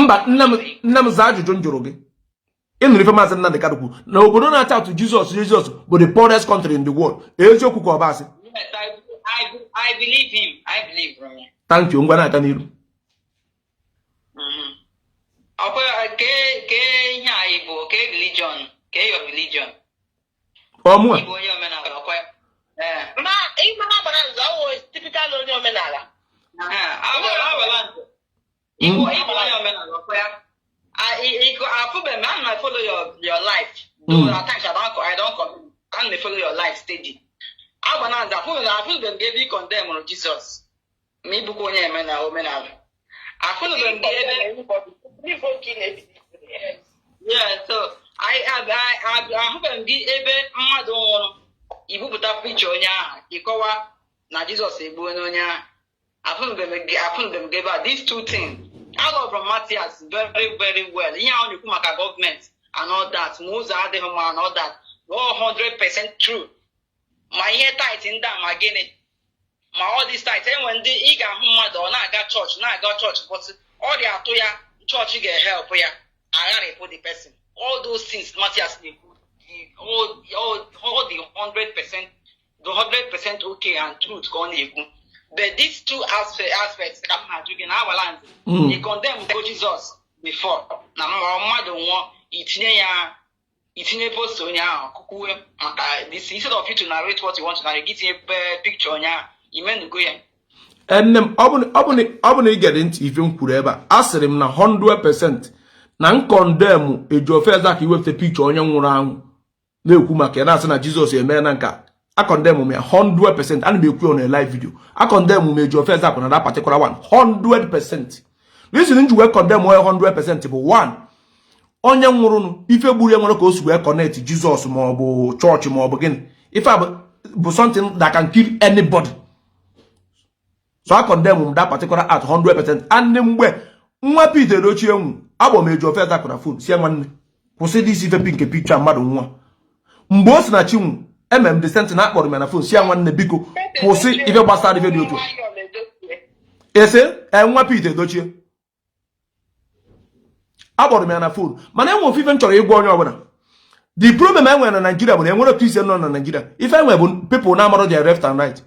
Mba, nnam za ajụjụ njụrụ gị. Ịnụrụ ife maazị Nnamdi Kanu kwuru na obodo na-acha atụ Jesus bụ the poorest country in the world. Eziokwu ka ọ bụ asị? Yes, I believe him. I believe from him. Thank you. Ngwa na-aga n'iru. Ke ihe a Igbo, ke religion, ke your religion. Ọmụ Igbo onye omenala ọkwa. Ma ịma agbara nzọ ọ typical onye omenala. Igbo onye omenala ọkwa ya. I follow your life. Though at times I don't comment. I follow your life steady. I feel them gave you condemn on Jesus. Me book onye omenala. I follow them yeah, so I hope them be ebe mmadụ nwụrụ ibupụta picture onye ahụ ịkọwa na Jesus egbu onye ahụ. I feel them gave out these two things. I love from Matthias very, very well. Here on you come government and all that. Moves are the home and all that. 100% true. My hair tight in that again. My all this tight. And when the eager mother or not got church, but all the atoya church get help ya. I gotta put the person. All those things Matthias all the 100%, the 100% okay and truth gone. But these two aspects, he condemned Jesus before. Now, mother want itinye post on ya kukuwe. This instead of you to narrate what you want to narrate, get a picture on ya. You meant to go here. And obuni get into even kureba. Ask him na 100%. Na condemn a Jofes that he weft a picture on young round. No kumake na sana Jesus a man anka. I condemn me 100% and be on a live video. I condemn me your first up on that particular one 100%. Listen to work condemn 100%. But one on young murun, if you bully want to go to connect Jesus more church more begin. If I do something that can kill anybody. So I condemn that particular at 100%. And then where Peter Dochium, I will make your first up on a food. See one who said this if a pink picture, madam. Most na chim. The sentence na akpọrọ m na phone si anwa nne biko kwụsị ife gbasara ife dị otu ese nwa Pete dochie akpọrọ m na phone mana enwe ofufe m chọrọ ịgwa onye ọbụla the problem enwe na Nigeria bụ na enwere Christian nọ na Nigeria ife enwe bụ people na amaro their left and right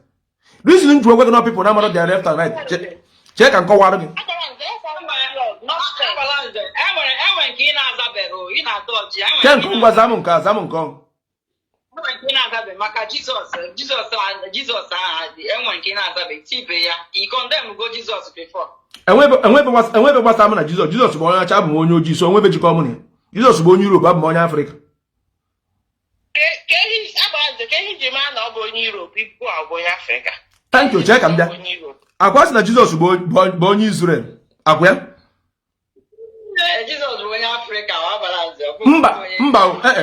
reason nju ogwe na people na amaro their left and right che ka nkọwara gị che nke ngwa zamụ nke Maka Jesus enwe nke na-azabe tibe ya he condemn go Jesus before enwebe gbasa m na Jesus bụ onye ọcha abụ m onye ojii so onwebe jikọ mụ na Jesus bụ onye Europe abụ m onye Africa thank you check am bịa akwa sị na Jesus bụ onye Israel akwa ya Jesus bụ onye Africa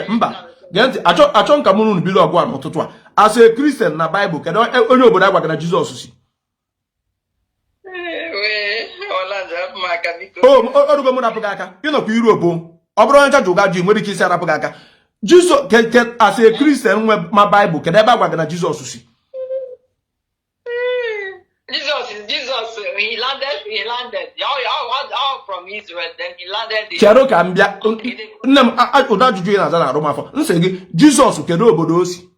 mba Genti achọ nka mụrụ bilu ọgụ a n'ụtụtụ a as a Christian na Bible kedu onye obodo agwaga na Jesus si orugo mụ rapụghị aka ịnọkwa Europe ọ bụrụ onye ncha jụga jụ nwere ike isi arapụghị aka Jesus as a Christian nwe ma Bible kedu ebe agwaga na Jesus si Jesus, he landed. All from Israel, then he landed. Chero ka mbịa nne m ụda ajụjụ ị na-aza na arụ m afọ nsị gị Jesus kedu obodo o si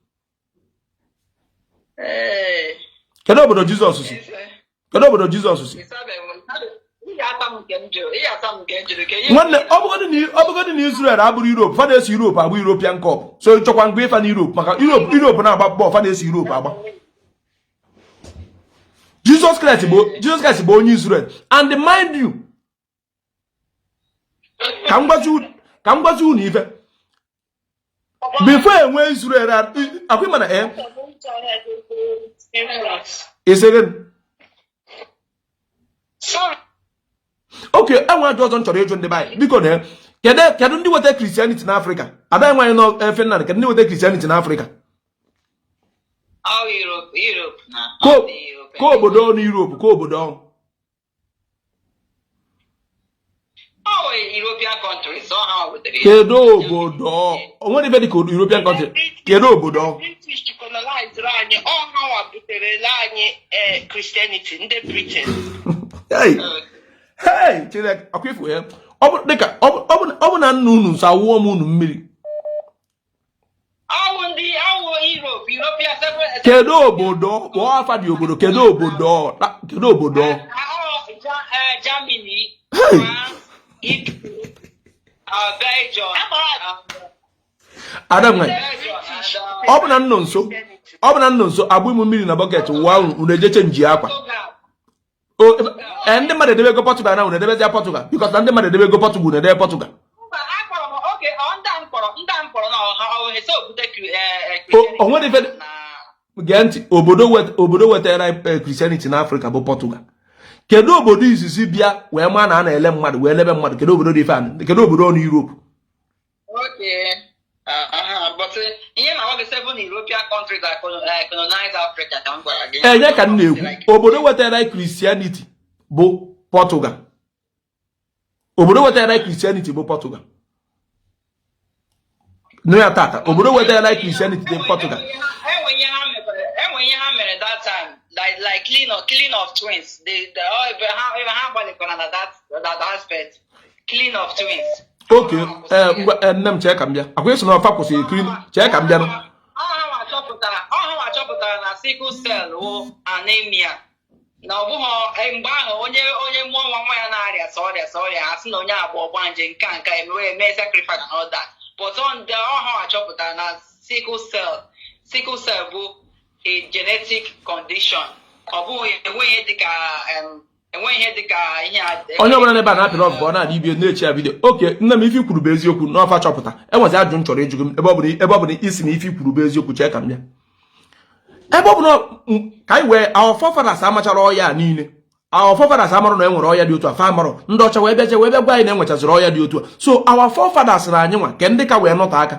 kedu obodo Jesus si kedu obodo Jesus si nwanne ọ bụgodị na Israel abụrụ Europe fa na-esi Europe abụ European Cup so chọkwa ngwa ịfa na Europe maka Europe na-agba bọọlụ fa na-esi Europe agba Jesus Christ bụ onye Israel and mind you ka m gwazi unu ife before enwe Israel akwa mana isegen okay enwe ajọ ọzọ nchọrọ ịjụ ndị baanyị biko na kedu ndị weta Christianity na Africa ada enwe anyị nọ Finland kedu ndị weta Christianity na Africa Europe ka obodo na Europe ka obodo European countries somehow with the kedu obodo onwere ife dị ka European country kedu obodo British colonized anyị ha butere anyị Christianity ndị Britain hey chere akwifu ya ọ bụ na nna unu nso awụọ m unu mmiri kedu obodo kpọọ afa dị obodo kedu obodo Germany, Belgium, Adam ọ bụ na nno nso agbụ m mmiri na bucket ụwa unu ejeche nji akwa ndị mmadụ edebego Portugal na unu edebezia Portugal because na ndị mmadụ edebego Portugal na edebe Portugal onwere ife gee ntị obodo wetara Christianity n'Africa bụ Portugal. Kedu obodo izizi bịa wee maa na a na-ele mmadụ wee lebe mmadụ kedu obodo dị fan kedu obodo ọnụ Europe? But ihe na the 7 European countries that colonize Africa ka m gwara gị. Enye ka m na-ekwu obodo wetara Christianity bụ Portugal. Obodo wetara Christianity bụ Portugal. No ya tata obodo wetara Christianity bụ Portugal. Enwe ihe ha mere that time like clean of twins. They how that aspect clean of twins. Okay, nne m chee ka m bịa akwa esi na ọfa kwụsịrị clean chee ka m bịa ọha achọpụtara na sickle cell wụ anemia na ọ bụghị mgbe ahụ onye mmụọ nwa ya na-arịa ọrịa ha sị na onye agba ọgbanje nka eme sacrifice and all that but ọha achọpụtara na sickle cell bụ a genetic condition ọ bụghị enweghị dịka ihe onye ọbụla n'ebe a na-apịrị ọgụ ọ na-adị ibe na-echi ya vidio oke nne m ife kwuru bụ eziokwu n'ọfa chọpụta enwezi ajụ m chọrọ ịjụ gị ebe ọ bụla isi na ife kwuru bụ eziokwu chee ka m bịa ebe ọ bụla ka anyị wee our forefathers amachara ọya niile our forefathers amarụ na enwere ọya dị otu a fa amarụ ndị ọcha wee bịa gwa anyị na enwechaziri ọya dị otu a so our forefathers na anyị nwa ke ndị ka wee nọta aka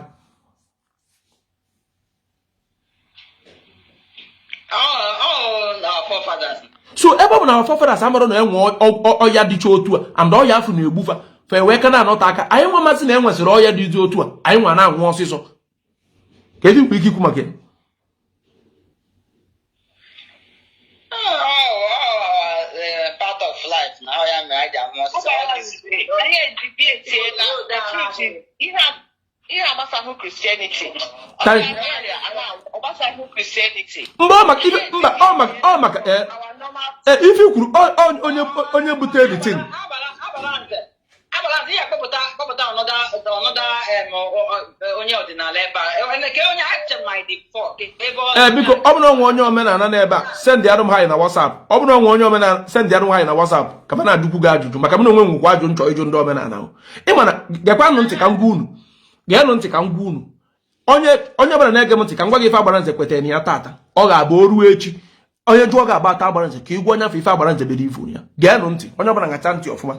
so ebe ọ bụ na our forefathers amarụ na enwe ọya dịcha otu a and ọya afọ na-egbufa fe wee ka na-anọta aka anyị nwa masị na enwesịrị ọya dị otu a anyị nwa na-anwụ ọsịsọ ka eji mkpa ike ikwu maka ya ihe agbasahụ Christianity maka ife kwuru onye bute editin biko ọ bụrụ onwe onye omenala n'ebe a sendị arụ m ha na WhatsApp ọ bụrụ onwe onye omenala sendị arụ m ha na WhatsApp ka m na-adụkwu gị ajụjụ maka m na onwe nwekwa ajụ nchọ ịjụ ndị omenala ịma na gekwanụ ntị ka m gwa unu geenụ ntị ka m gwa unu onye ọbụla na-ege m ntị ka m gwa gị ife agbara nze kwetara na ya tata ọ ga-abụ o ruo echi onye jụọ ga-agba ata agbara nze ka ị gwa onye afọ ife agbara nze bere ifu ya geenụ ntị onye ọbụla ngacha ntị ọfụma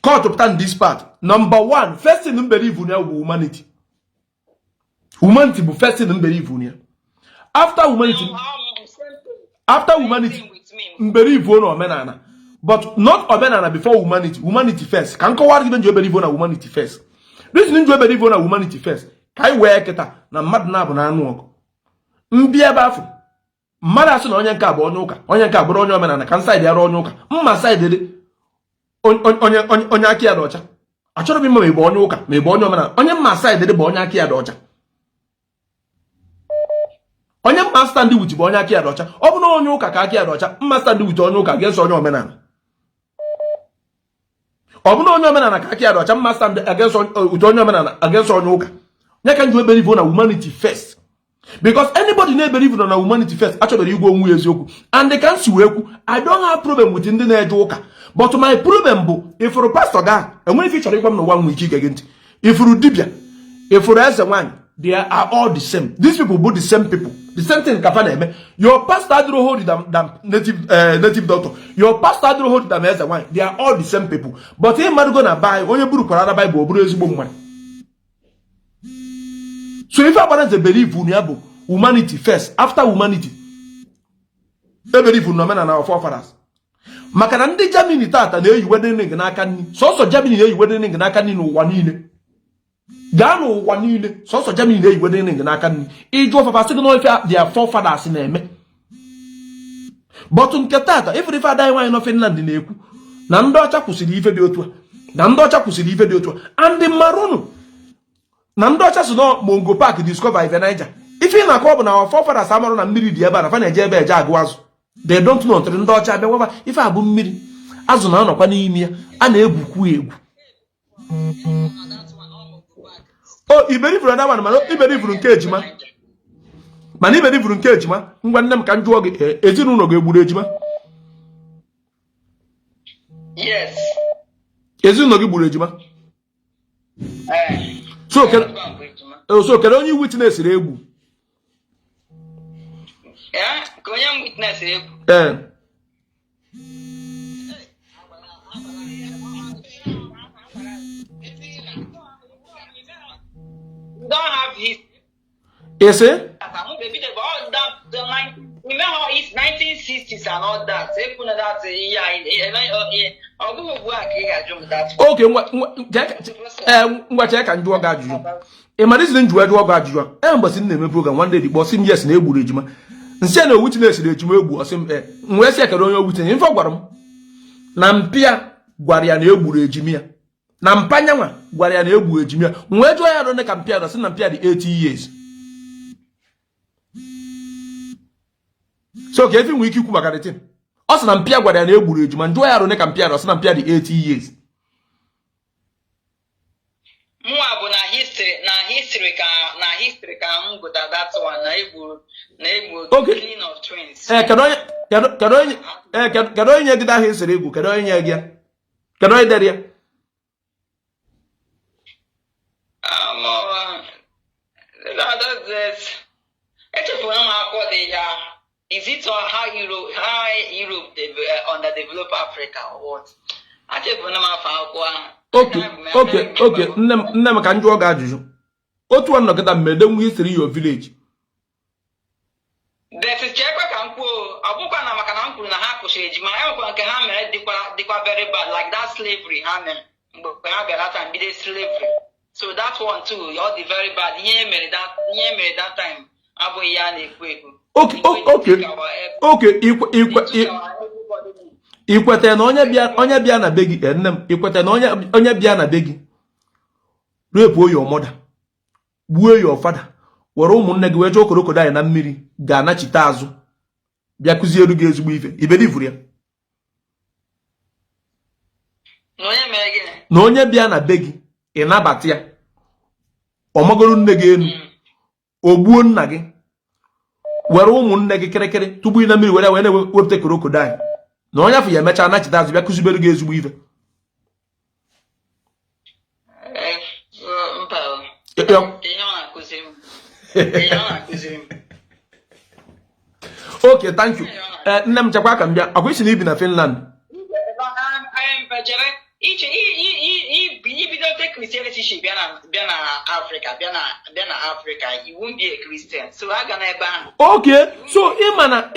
kọtụpụta n this part number 1 first thing mbere ifu ya bụ humanity bụ first thing mbere ifu ya after humanity mbere ifu na omenala but not omenala before humanity first ka m kọwara gị nji obere ifu na humanity first reason nji obere ifu na humanity first ka anyị wee kịta na mmadụ na-abụ na anụ ọgụ mbịa ebe afọ mmadụ asị na onye nke a bụ onye ụka onye nke a bụrụ onye omenala ka m saịdị arụ onye ụka mma saịdị onye aka ya dị ọcha achọrọ m ịma ma ị bụ onye ụka ma ị bụ onye omenala onye mma saịdị bụ onye aka ya dị ọcha onye mma standị wit bụ onye aka ya dị ọcha ọ bụ na onye ụka ka aka ya dị ọcha mma standị wit onye ụka ga-eso onye omenala ọ bụ na onye omenala ka aka ya dị ọcha mma standị wit onye omenala ga-eso onye ụka nye ka nji eberivo na humanity first because anybody na-eberivo na humanity first achọbere igwe onwe eziokwu and ka m si wee kwu I don't have problem with ndị na-eje ụka but my problem bụ ifuru pastor ga enwere ife chọrọ ịgwa m n'ụwa nwe ike ige gị ntị ifuru dibia ifuru eze nwanyị they are all the same these people bụ the same people the same thing ka fa na-eme your pastor adịrọ hold than native doctor your pastor adịrọ hold than eze nwanyị they are all the same people but ị mmadụ go na Bible onye burukwara na Bible ọ bụrụ ezigbo mmadụ so ife agbara nze believe ya bụ humanity first after humanity e believe na omenala of forefathers maka na ndị Germany tata na-eyi wedding ring n'aka nni sọsọ Germany na-eyi wedding ring n'aka nni n'ụwa niile gaa n'ụwa niile sọsọ Germany na-eyi wedding ring n'aka nni ịjụ ọfafa sị gị n'ife their forefathers na-eme but nke tata ife ada anyị nwaanyị nọ Finland na-ekwu na ndị ọcha kwụsịrị ife dị otu a na ndị ọcha kwụsịrị ife dị otu a and marunu na ndị ọcha so no Mongo Park discover ife Niger ife ị na-akọ bụ na our forefathers amarụ na mmiri dị ebe a na fa na-eje ebe eje agụ azụ they don't know ntịrị ndị ọcha bịa gwafa ife a bụ mmiri azụ na-anọkwa n'ime ya a na-egwukwu egwu o iberifuru na mana iberifuru nke ejima mana iberifuru nke ejima ngwa nne m ka m jụọ gị ezinụlọ ga-egburu ejima Yes. Ezinụlọ gị gburu ejima so kedu onye witness egwu ka onye witness egwu don't have his ese it's 1960s and all that. Okay, ngwa chee ka njụọ gị ajụjụ ị mara isi njụọ gị ajụjụ mbọsị na-eme program one day dịkpọ sị m yes na egburu ejima nsị na witness na ejima egbu ọsị m wee sị ekere onye witness ife gwara m na mpịa gwara ya na egburu ejima ya na mpanyanwa gwara ya na egburu ejima ya wee jụọ ya rone ka mpịa na sị na mpịa dị 80 years so ka efi nwee ike ikwu maka detin ọ sị na mpịa gwara ya na egburu ejima njụọ ya rone ka mpịa na sị na mpịa dị 80 years mwa bụ na history ka m gụta that one na egburu clean of twins kedu onye gị ahụ esere egwu kedu onye nye gị ya kedu onye dere ya echefuru m akwụkwọ dị ya. Is it on how Europe underdeveloped Africa or what? Echefuru m afọ akwụkwọ ahụ. Okay. Nne m ka m jụọ gị ajụjụ. Otu ọnụ nọkịta mmede nwa history your village. Chekwa ka m kwuo, ọ bụkwa na maka na m kwuru na ha kwụsịrị ejima, enwekwa nke ha mere dịkwa very bad, like that slavery ha mere mgbe ha bịara taa mbido slavery. So that one too, all the very bad. Ihe mere that time abụghị ya na-ekwu ekwu. Okay. Ikwete na onye bịa na be gị nne m ikwete na onye bịa na be gị rape your mother gbuo your father were ụmụnne gị wee jee okorokodo anyị na mmiri ga-anachite azụ bịa kụziere gị ezigbo ife ibelivuru ya na onye bịa na be gị ị nabata ya ọmagoro nne gị elu ogbuo nna gị were ụmụnne gị kịrịkịrị tugbu na mmiri were na-ewepụta okorokodo anyị na onye afọ ya emechaa nachite azụ bịa kụzibere gị ezigbo ife Okay, thank you. Nne m chekwa ka m bịa akwa isi na ibi na Finland ibidote Christianity bịa na Africa you won't be a Christian so aga na ebe ahụ. Okay, so ịma na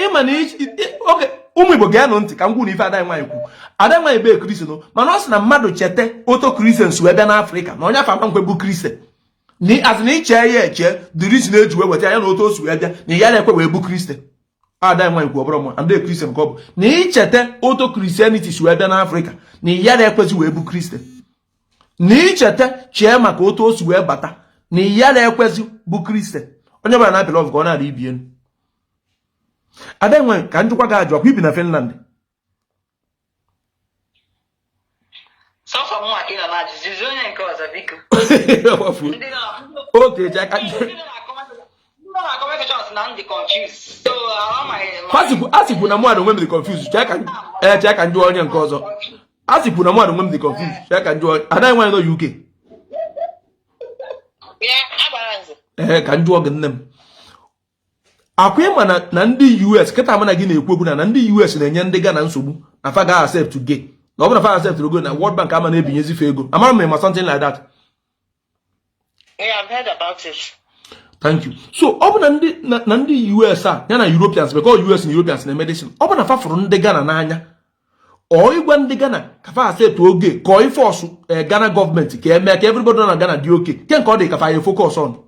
okay ụmụ Igbo ga-anụ ntị ka m gwụ na ife ada nwaanyị kwu ada nwaanyị be Kristian mana ọ sị na mmadụ chete oto Kristian wee bịa na Afrịka na onye afọ ama nkwe bụ Kristian ni azụ na iche ya eche the reason eji wee weta ya na otu o si wee bịa na ya na-ekwe wee bụ Kristian ada nwaanyị kwu ọbụrụ m ndị Kristian ka ọ bụ na ichete oto Christianity si wee bịa na Afrịka na ya na-ekwezi wee bụ Kristian na ichete chee maka otu o si wee bata na ya na-ekwezi bụ Kristian onye ọbụla na-apịla ọfụ ka ọ na-ara ibi enu ada nwaanyị ka njikwa gị ajụ akwa ibi na Finland okay asịkwu na mmadụ nwe m dị confused chee ka njụ onye nke ọzọ asịkwu na mmadụ nwe m dị confused chee ka njụ onye ada nwaanyị nọ UK ka njụọ gị nne m akwa ịma na ndị US kịta mana gị na-ekwu okwu na ndị US na-enye ndị Ghana nsogbu na fa ga accept gay na ọ bụrụ na fa accept ego na World Bank ama na-ebinyezife ego amara m ma something like that. Yeah, I've heard about it. Thank you. So ọ bụ na ndị US a ya na Europeans because US na Europeans na medicine ọ bụ na fa fụrụ ndị Ghana n'anya ọ ịgwa ndị Ghana ka fa accept oge ka ọ force Ghana gọọmenti ka eme ka everybody na Ghana dị okay ke nke ọ dị ka fa ya focus on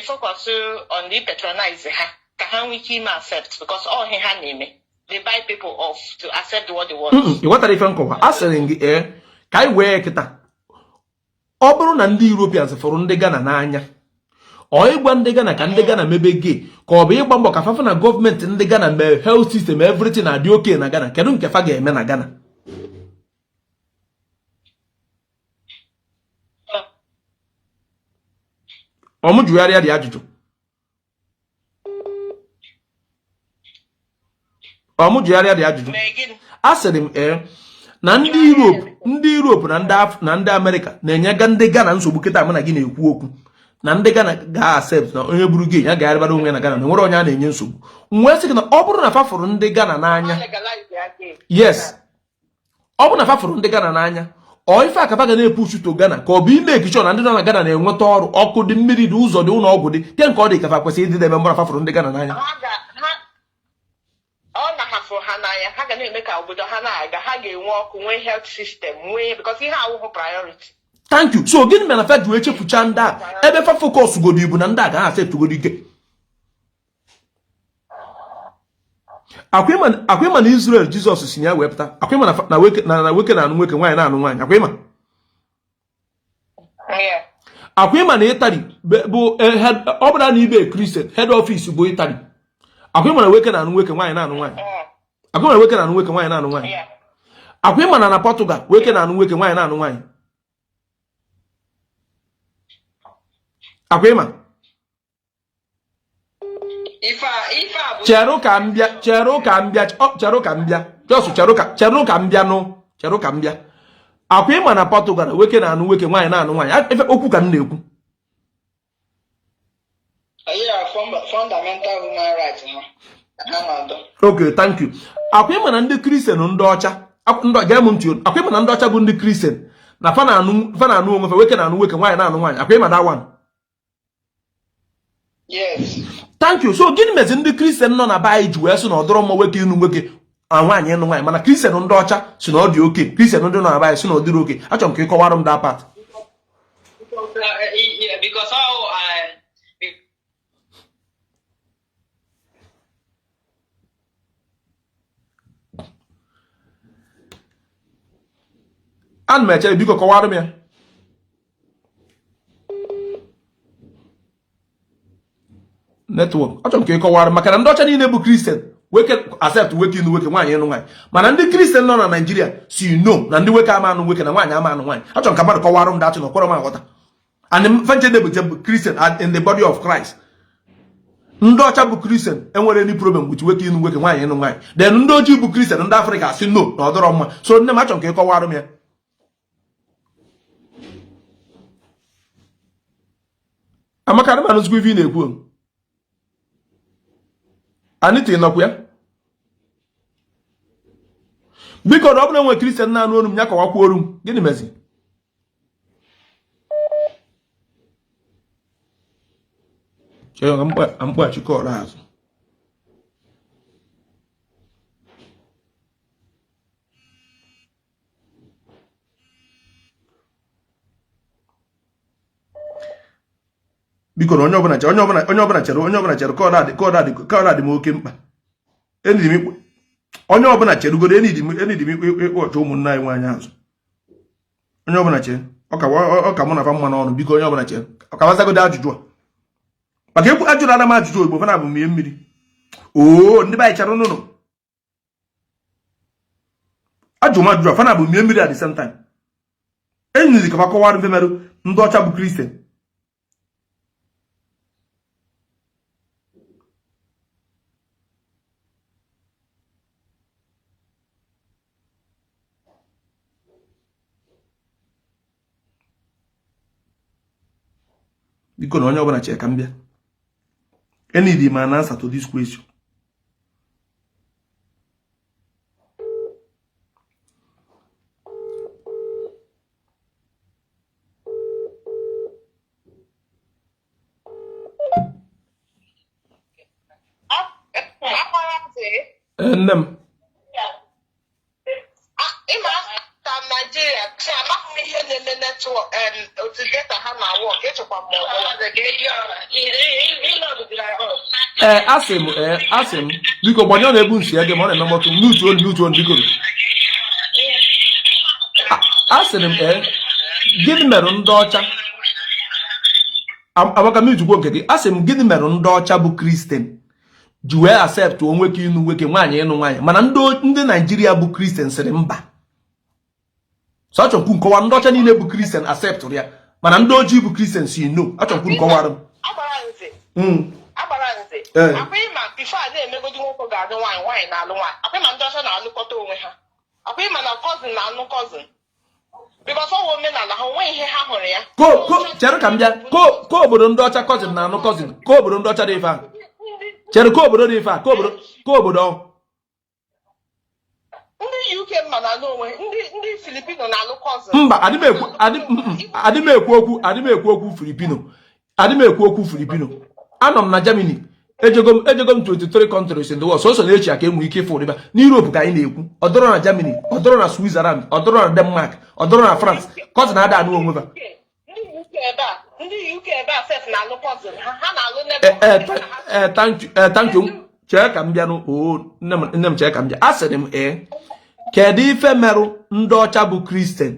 focus on the patronize ha ka ha nwee ike ime accept because all ha na-eme they buy people off to accept what they want. You want to even cover? Asking kai we kita. Ọ bụrụ na ndị Europeans fọrọ ndị Ghana n'anya. Ọ ịgwa ndị Ghana ka ndị Ghana mebe gay ka ọ bụ ịgba mbọ ka fafa na gọọmenti ndị Ghana mee health system everything na dị okay na Ghana. Kedu nke fa ga-eme na Ghana? Ọmụ jụgharịa dị ajụjụ. Ọmụ jụgharịa dị ajụjụ. Asịrị m na ndị Europe na ndị America na-enye ndị Ghana nsogbu kịta mụ na gị na-ekwu okwu na ndị Ghana ga-accept na onye buru gay ya ga-arịbara onwe na Ghana na nwere onye a na-enye nsogbu. Nwee sị na ọ bụrụ na fa fụrụ ndị Ghana n'anya, yes, ọ bụrụ na fa fụrụ ndị Ghana n'anya, ọ ife akaba ga na-epushu to Ghana ka ọ bụ ime ekichọ na ndị nọ na Ghana na-enweta ọrụ, ọkụ dị, mmiri dị, ụzọ dị, ụlọ ọgwụ dị, ke nke ọ dị ka fa kwesịrị ịdị ebe mgbara fa fụrụ ndị Ghana n'anya. Ọ na-ahafụ ha n'anya, ha ga na-eme ka obodo ha na-aga, ha ga-enwe ọkụ, nwee health system, nwee because ihe awụhụ priority. Thank you. So gịnị mere na Fed wee chefucha ndị a ebe fa focus godo ibu na ndị a ga accept godo ike. Akwịma na Israel Jizọs si ya wepụta. Akwịma na nwoke na anụ nwoke, nwaanyị na anụ nwaanyị. Akwịma. Akwịma na Italy bụ ọ bụla na ibe Christian head office bụ Italy. Akwịma na nwoke na anụ nwoke, nwaanyị na anụ nwaanyị. Akwịma na nwoke na anụ nwoke, nwaanyị na anụ nwaanyị. Akwịma na Portugal nwoke na anụ nwoke, nwaanyị na anụ nwaanyị. Akwịma. Cheru ka mbịa. Just cheru ka mbịa no. Cheru ka mbịa. Akwịma na Portugal nwoke na anụ nwoke, nwaanyị na anụ nwaanyị. Efe okwu ka m na-ekwu. Fundamental human rights. Okay, thank you. Akwịma na ndị Christian ndị ọcha, akwịma na ndị ọcha bụ ndị Christian na fa na-anụ onwe fa, nwoke na anụ nwoke, nwaanyị na anụ nwaanyị. Akwịma that one. Yes. Thank you. So gịnị mezi ndị Christian nọ na be ji wee sị na ọ dọrọ mma nwoke ịnụ nwoke nwaanyị ịnụ nwaanyị, mana Christian ndị ọcha si na ọ dị oke, Christian ndị nọ na be si na ọ dịrị oke. Achọrọ m ka ị kọwara m that part. Because ana m echere biko kọwara m ya. Network achọrọ m ka ị kọwara maka na ndị ọcha niile bụ Christian nwoke accept nwoke ịnụ nwoke, nwaanyị ịnụ nwaanyị, mana ndị Christian nọ na Nigeria si no na ndị nwoke ama anụ nwoke na nwaanyị ama anụ nwaanyị. Achọrọ m ka mmadụ kọwara m datụ na ọkwọrọ m aghọta. And fenche bụ Christian in the body of Christ. Ndị ọcha bụ Christian enwere any problem with nwoke ịnụ nwoke, nwaanyị ịnụ nwaanyị. Then ndị ojii bụ Christian ndị Africa si no na ọ dọrọ mma. So nne m achọrọ m ka ị kọwara m ya. Amaka na manụ ife ị na-ekwu. Anita ịnọkwu ya? Biko na ọ bụla nwe Christian na-anụ olu m ya kọwakwa olu m. Gịnị mezi? Chee mkpachikọ ọrụ azụ. Biko na onye ọbụla chere kọọdụ adị m oke mkpa. Onye ọbụla chere ugoro enidi m ịkpọ ọchụ ụmụnna anyị nwaanyị azụ. Onye ọbụla chere ọka mụ na fa mma n'ọnụ, biko onye ọbụla chere ọka wazagodo ajụjụ a maka ekwu ajụrụ ana m ajụjụ Igbo fana bụ mie mmiri. Oo ndị be anyị chere n'ụlọ ajụ m ajụjụ fana bụ mie mmiri at the same time. Enyi ka fa kọwara mfe merụ ndị ọcha bụ Christian. Biko na onye ọbụla chere ka m bịa. Any the man answer to this question. Nne m. Nigeria, network otu data ha na-awọk echekwa m asị m biko gbanye na-ebu nsi ege ma ọ na-eme mọtụ nutuo biko asịrị m gịnị mere ndị ọcha amaka m ijikwo nke gị asị m gịnị mere ndị ọcha bụ Kristian ji wee accept nwoke ịnụ nwoke nwaanyị ịnụ nwaanyị mana ndị Naijiria bụ Kristian sịrị mba so achọkwu nkọwa ndị ọcha niile bụ Kristian accept ya mana ndị ojii bụ Kristian si no achọkwu nkọwara m agbara nze akwa ịma bifo a na-emegodi nwoke ga-alụ nwaanyị nwaanyị na-alụ nwaanyị akwa ịma ndị ọcha na-alụkọta onwe ha akwa ịma na cousin na-alụ cousin because ọ omenala ha onwe ihe ha hụrụ ya chere ka m bịa ko obodo ndị ọcha cousin na-alụ cousin ko obodo ndị ọcha dị ife a chere ko obodo dị ife a ko obodo ndị UK mma na onwe ndị Filipino na-alụ cousin mba adị m ekwu okwu Filipino anọ m na Germany ejego m 23 countries in the world so na-echi aka enwere ike ịfụ dịba n'Europe ka anyị na-ekwu ọdọrọ na Germany ọdọrọ na Switzerland ọdọrọ na Denmark ọdọrọ na France cousin na-ada anụ onwe ha ndị UK ebe a sef na-alụ cousin ha na-alụ thank you chee ka m bịa nne m chee ka m bịa asịrị m kedu ife merụ ndị ọcha bụ Kristian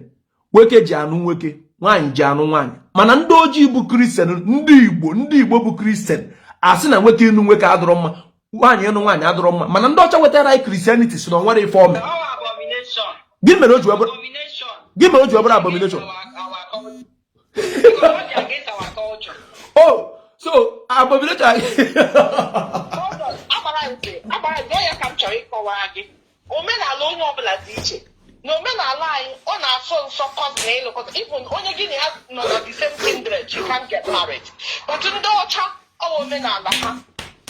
nwoke ji anụ nwoke nwaanyị ji anụ nwaanyị mana ndị ojii bụ Kristian ndị Igbo bụ Kristian asị na nwoke ịnụ nwoke adọrọ mma nwaanyị ịnụ nwaanyị adọrọ mma mana ndị ọcha wetara anyị Christianity si na ọ nwere ife ome gị mere o ji ọbụla abomination oh so abomination ya ka m chọrọ ịkọwara gị omenala onye ọbụla dị iche na omenala anyị ọ na-asọ nsọ cousin na ịlụkọta even onye gị na ya nọ na the same kindred you can't get married but ndị ọcha ọ omenala ha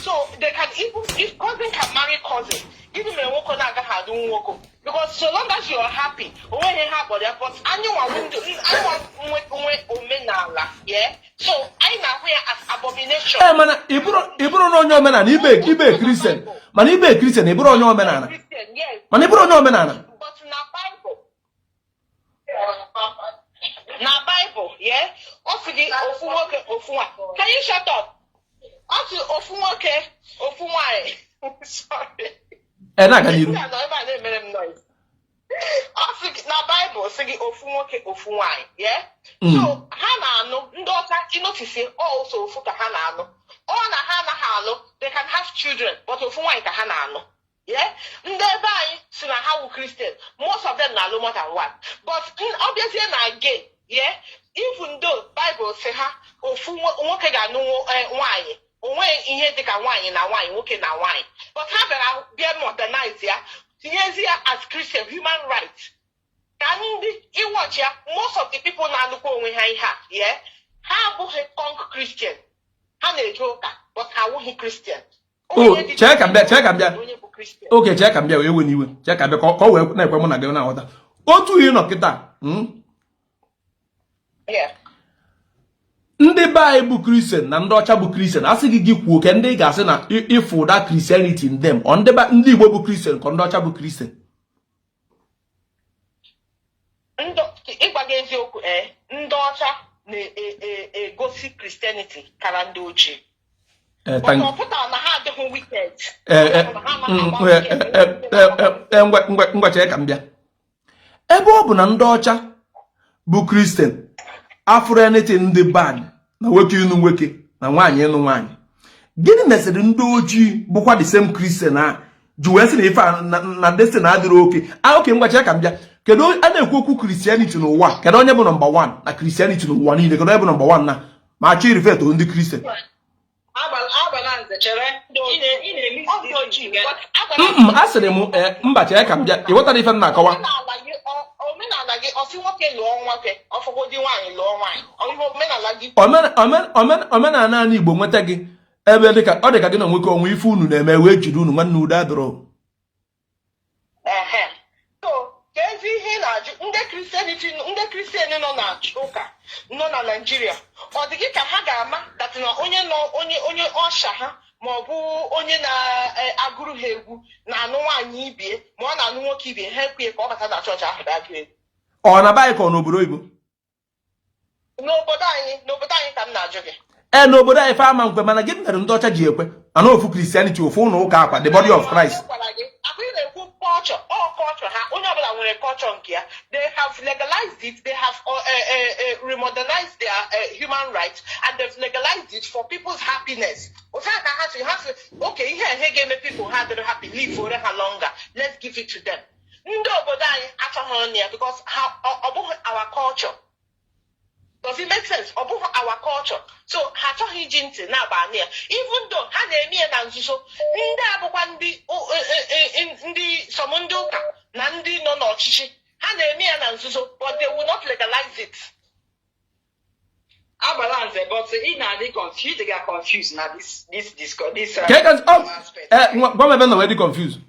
so they can even if cousin can marry cousin gịnị mere nwoke na-agaghị alụ nwoke because so long as you are happy onweghị ha gbọrọ ya but anyị nwe omenala yeah so anyị na-ahụ ya as abomination mana ịbụrụ na onye omenala ibe Kristian mana ibe Kristian ịbụrụ onye omenala mana ịbụrụ onye omenala but na Bible yeah ọ sị gị ofu nwoke ofu nwaanyị can you shut up ọ sị ofu nwoke ofu nwaanyị sorry na-aga n'iru na Bible sị gị ofu nwoke ofu nwaanyị yeah so ha na-anụ ndị ọcha inotisi also ofu ka ha na-anụ ọ na ha anaghị alụ they can have children but ofu nwaanyị ka ha na-anụ yeah ndị ebe anyị si na ha wụ Christian most of them na-alụ more than one but obviously na gay yeah even though Bible sị ha ofu nwoke ga-anụ nwaanyị onwe ihe dịka nwaanyị na nwaanyị nwoke na nwaanyị but ha bịa modernize ya tinyezi ya as Christian human rights ka ndị iwọchi ya most of the people na-alụkwa onwe ha ihe a yeah ha abụghị punk Christian ha na-eje ụka but ha awụghị Christian chee ka m bịa oke chee ka m bịa wee we n'iwe chee ka m bịa ka ọ wee na-ekwe mụ na gị na-aghọta otu ihe nọ kịta ndị be anyị bụ Kristian na ndị ọcha bụ Kristian asị gị kwuo ke ndị ga-asị na ịfụ da Christianity in them ọ ndị Igbo bụ Kristian ka ndị ọcha bụ Kristian ịgwa gị eziokwu ndị ọcha na-egosi Christianity kara ndị ojii ọ pụtara na ha adịghị wicked ngwacha ka m bịa ebe ọ bụ na ndị ọcha bụ Kristian afụrụ anything ndị bad na nwoke ịnụ nwoke na nwaanyị ịnụ nwaanyị gịnị mesịrị ndị ojii bụkwa the same Christian a ji wee sị na ife na destin adịrị oke ngwacha ka m bịa kedu a na-ekwu okwu Christianity n'ụwa kedu onye bụ nọmba 1 na Christianity n'ụwa niile kedu onye bụ nọmba 1 na ma achọ irifet ndị Christian asịrị m mba chere ka m bịa ịghọtara ife m na-akọwa omenala gị ọsị nwoke lụọ nwoke ọfọgodi nwaanyị lụọ nwaanyị omenala anyị Igbo nweta gị ebe ọ dịka gị na nwoke onwe ife unu na-eme wee jiri unu nwanne udo adọrọ so ka ezi ihe na-ajụ ndị Kristian nọ na ụka nọ na Naịjirịa ọ dị gị ka ha ga-ama datị na onye ọsha ha ma ọ bụ onye na-agụrụ ha egwu na-anụ nwaanyị ibie ma ọ na-anụ nwoke ibie ha ekwe ka ọ bata na chọọchị ahụ daa egwu ọ na baịkọ n'obodo Igbo n'obodo anyị ka m na-ajụ gị. N'obodo anyị fa ama nkwe mana gị mere ndị ọcha ji ekwe ana ofu Christianity ofu ụlọ ụka akwa the body of Christ. Culture ha onye ọbụla nwere culture nke ya. They have legalized it, they have remodernized their human rights, and they've legalized it for people's happiness. Okay, ihe ga-eme people ha dịrị happy live for ha longer, let's give it to them. Ndị obodo anyị achọghị ya because ọ bụghị our culture. Does it make sense? Ọ bụghị our culture. So ha achọghị iji ntị na-aba ya. Even though ha na-eme ya na nzuzo, ndị abụkwa ndị som ndị ụka na ndị nọ n'ọchịchị ha na-eme ya na nzuzo, but they will not legalize it. Balance, but in the confused, they get confused now. This aspect. What am I already confused?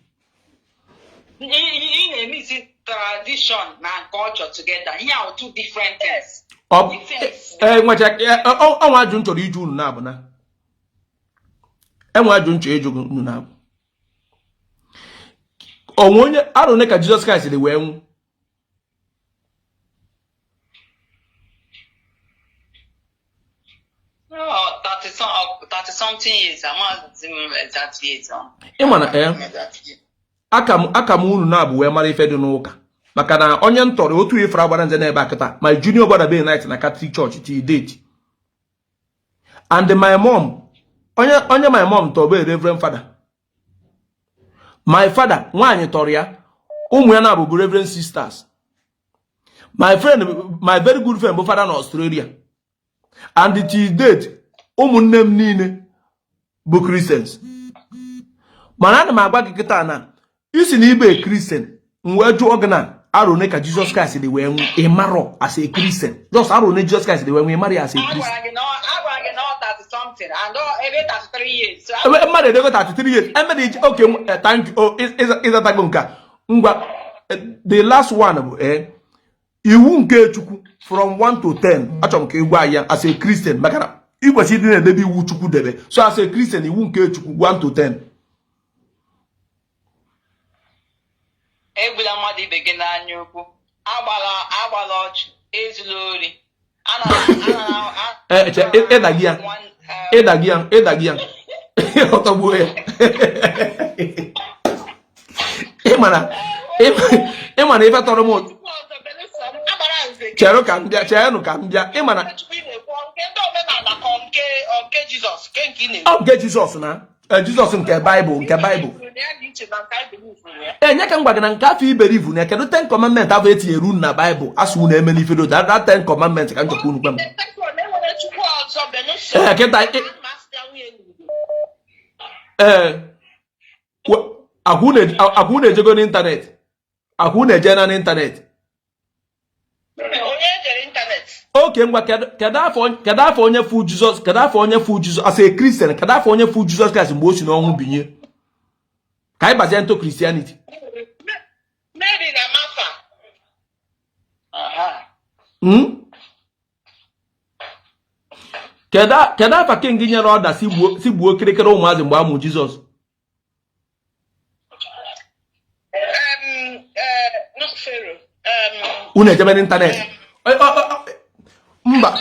In a mixing tradition and culture together, here are two different things. Nwa ajụ nchọrọ iju unu na-abụ na enwe ajụ nchọ eju unu na-abụ onwe onye arụ ne ka Jizọs Kraịst dị wee nwụ. No, 30 something years. I'm not exactly years on. Aka m unu na-abụ wee mara ife dị n'ụka maka na onye ntọrọ otu ifere agbara nze n'ebe akịta my junior brother be night na Catholic Church till date, and my mom onye my mom tọrọ be Reverend Father, my father nwaanyị tọrọ ya ụmụ ya na-abụ Reverend Sisters, my very good friend bụ father na Australia, and till date ụmụnne m niile bụ Christians. Mana ana m agwa gị kịta na isi na ibe Christian wee jụọ gị na arụne ka Jesus Christ dị wee nwụ ịmarọ as a Christian, just arụne Jesus Christ dị wee nwụ ịmarọ as a Christian. Mmadụ edego 33 years emere okay, thank you. Ịzatago nka ngwa the last one bụ iwu nke Chukwu from 1 to 10 achọrọ m ka ị gwa ya as a Christian maka na ịkwesị ịdị na-edebe iwu Chukwu debe, so as a Christian iwu nke Chukwu 1 to 10. Egbula mmadụ ibe gị n'anya ukwu, agbala ọchụ, ezula ori. Ịdagị ya ọtọgbuo ya. Ịmana ife tọrọ m chere ka m bịa ịmana nke Jizọs na Jizọs nke Baịbụl enye ka m gwa gị na nke afọ iberivu na kedu 10 commandment abụ etinyere unu na Baịbụl asụ unu eme n'ife that 10 commandment ka m chọkwa unu gwa m. Kịta akwụ na-ejego n'ịntanetị, akwụ na-eje na n'ịntanetị. Okay, ngwa kedu afọ onye fu Jizọs, kedu afọ onye fu Jizọs as a Christian, kedu afọ onye fu Jizọs Christ mgbe o si n'ọnwụ binye ka anyị bazie into Christianity. Mary na Martha. Kedu afọ king nyere ọda si gbuo kirikiri ụmụazị mgbe a mụ Jizọs? Unu ejebe n'ịntanetị mba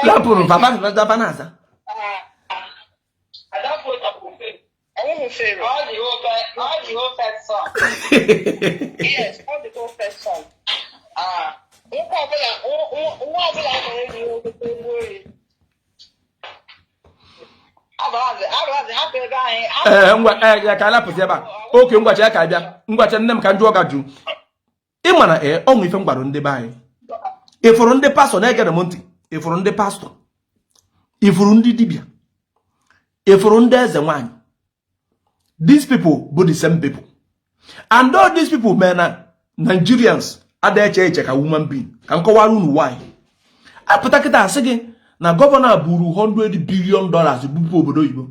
lapụrụ papa Dabanaza. All the whole first song. Yes, all the whole first song. Ya ka alapụzi ebe a. Oke ngwacha ya ka bịa. Ngwacha nne m ka njụ ọga jụ. Ị ma na ọnwụ ife mgbaro ndị be anyị. Ịfụrụ ndị pastọ na-egere m ntị. Ịfụrụ ndị pastọ. Ịfụrụ ndị dibịa. Ịfụrụ ndị eze nwanyị. These people bụ the same people. And all these people men na Nigerians ada eche ka woman being. Ka m kọwara unu why. Apụta kịta asị gị na gọvanọ buru $100 billion bupụ obodo Igbo.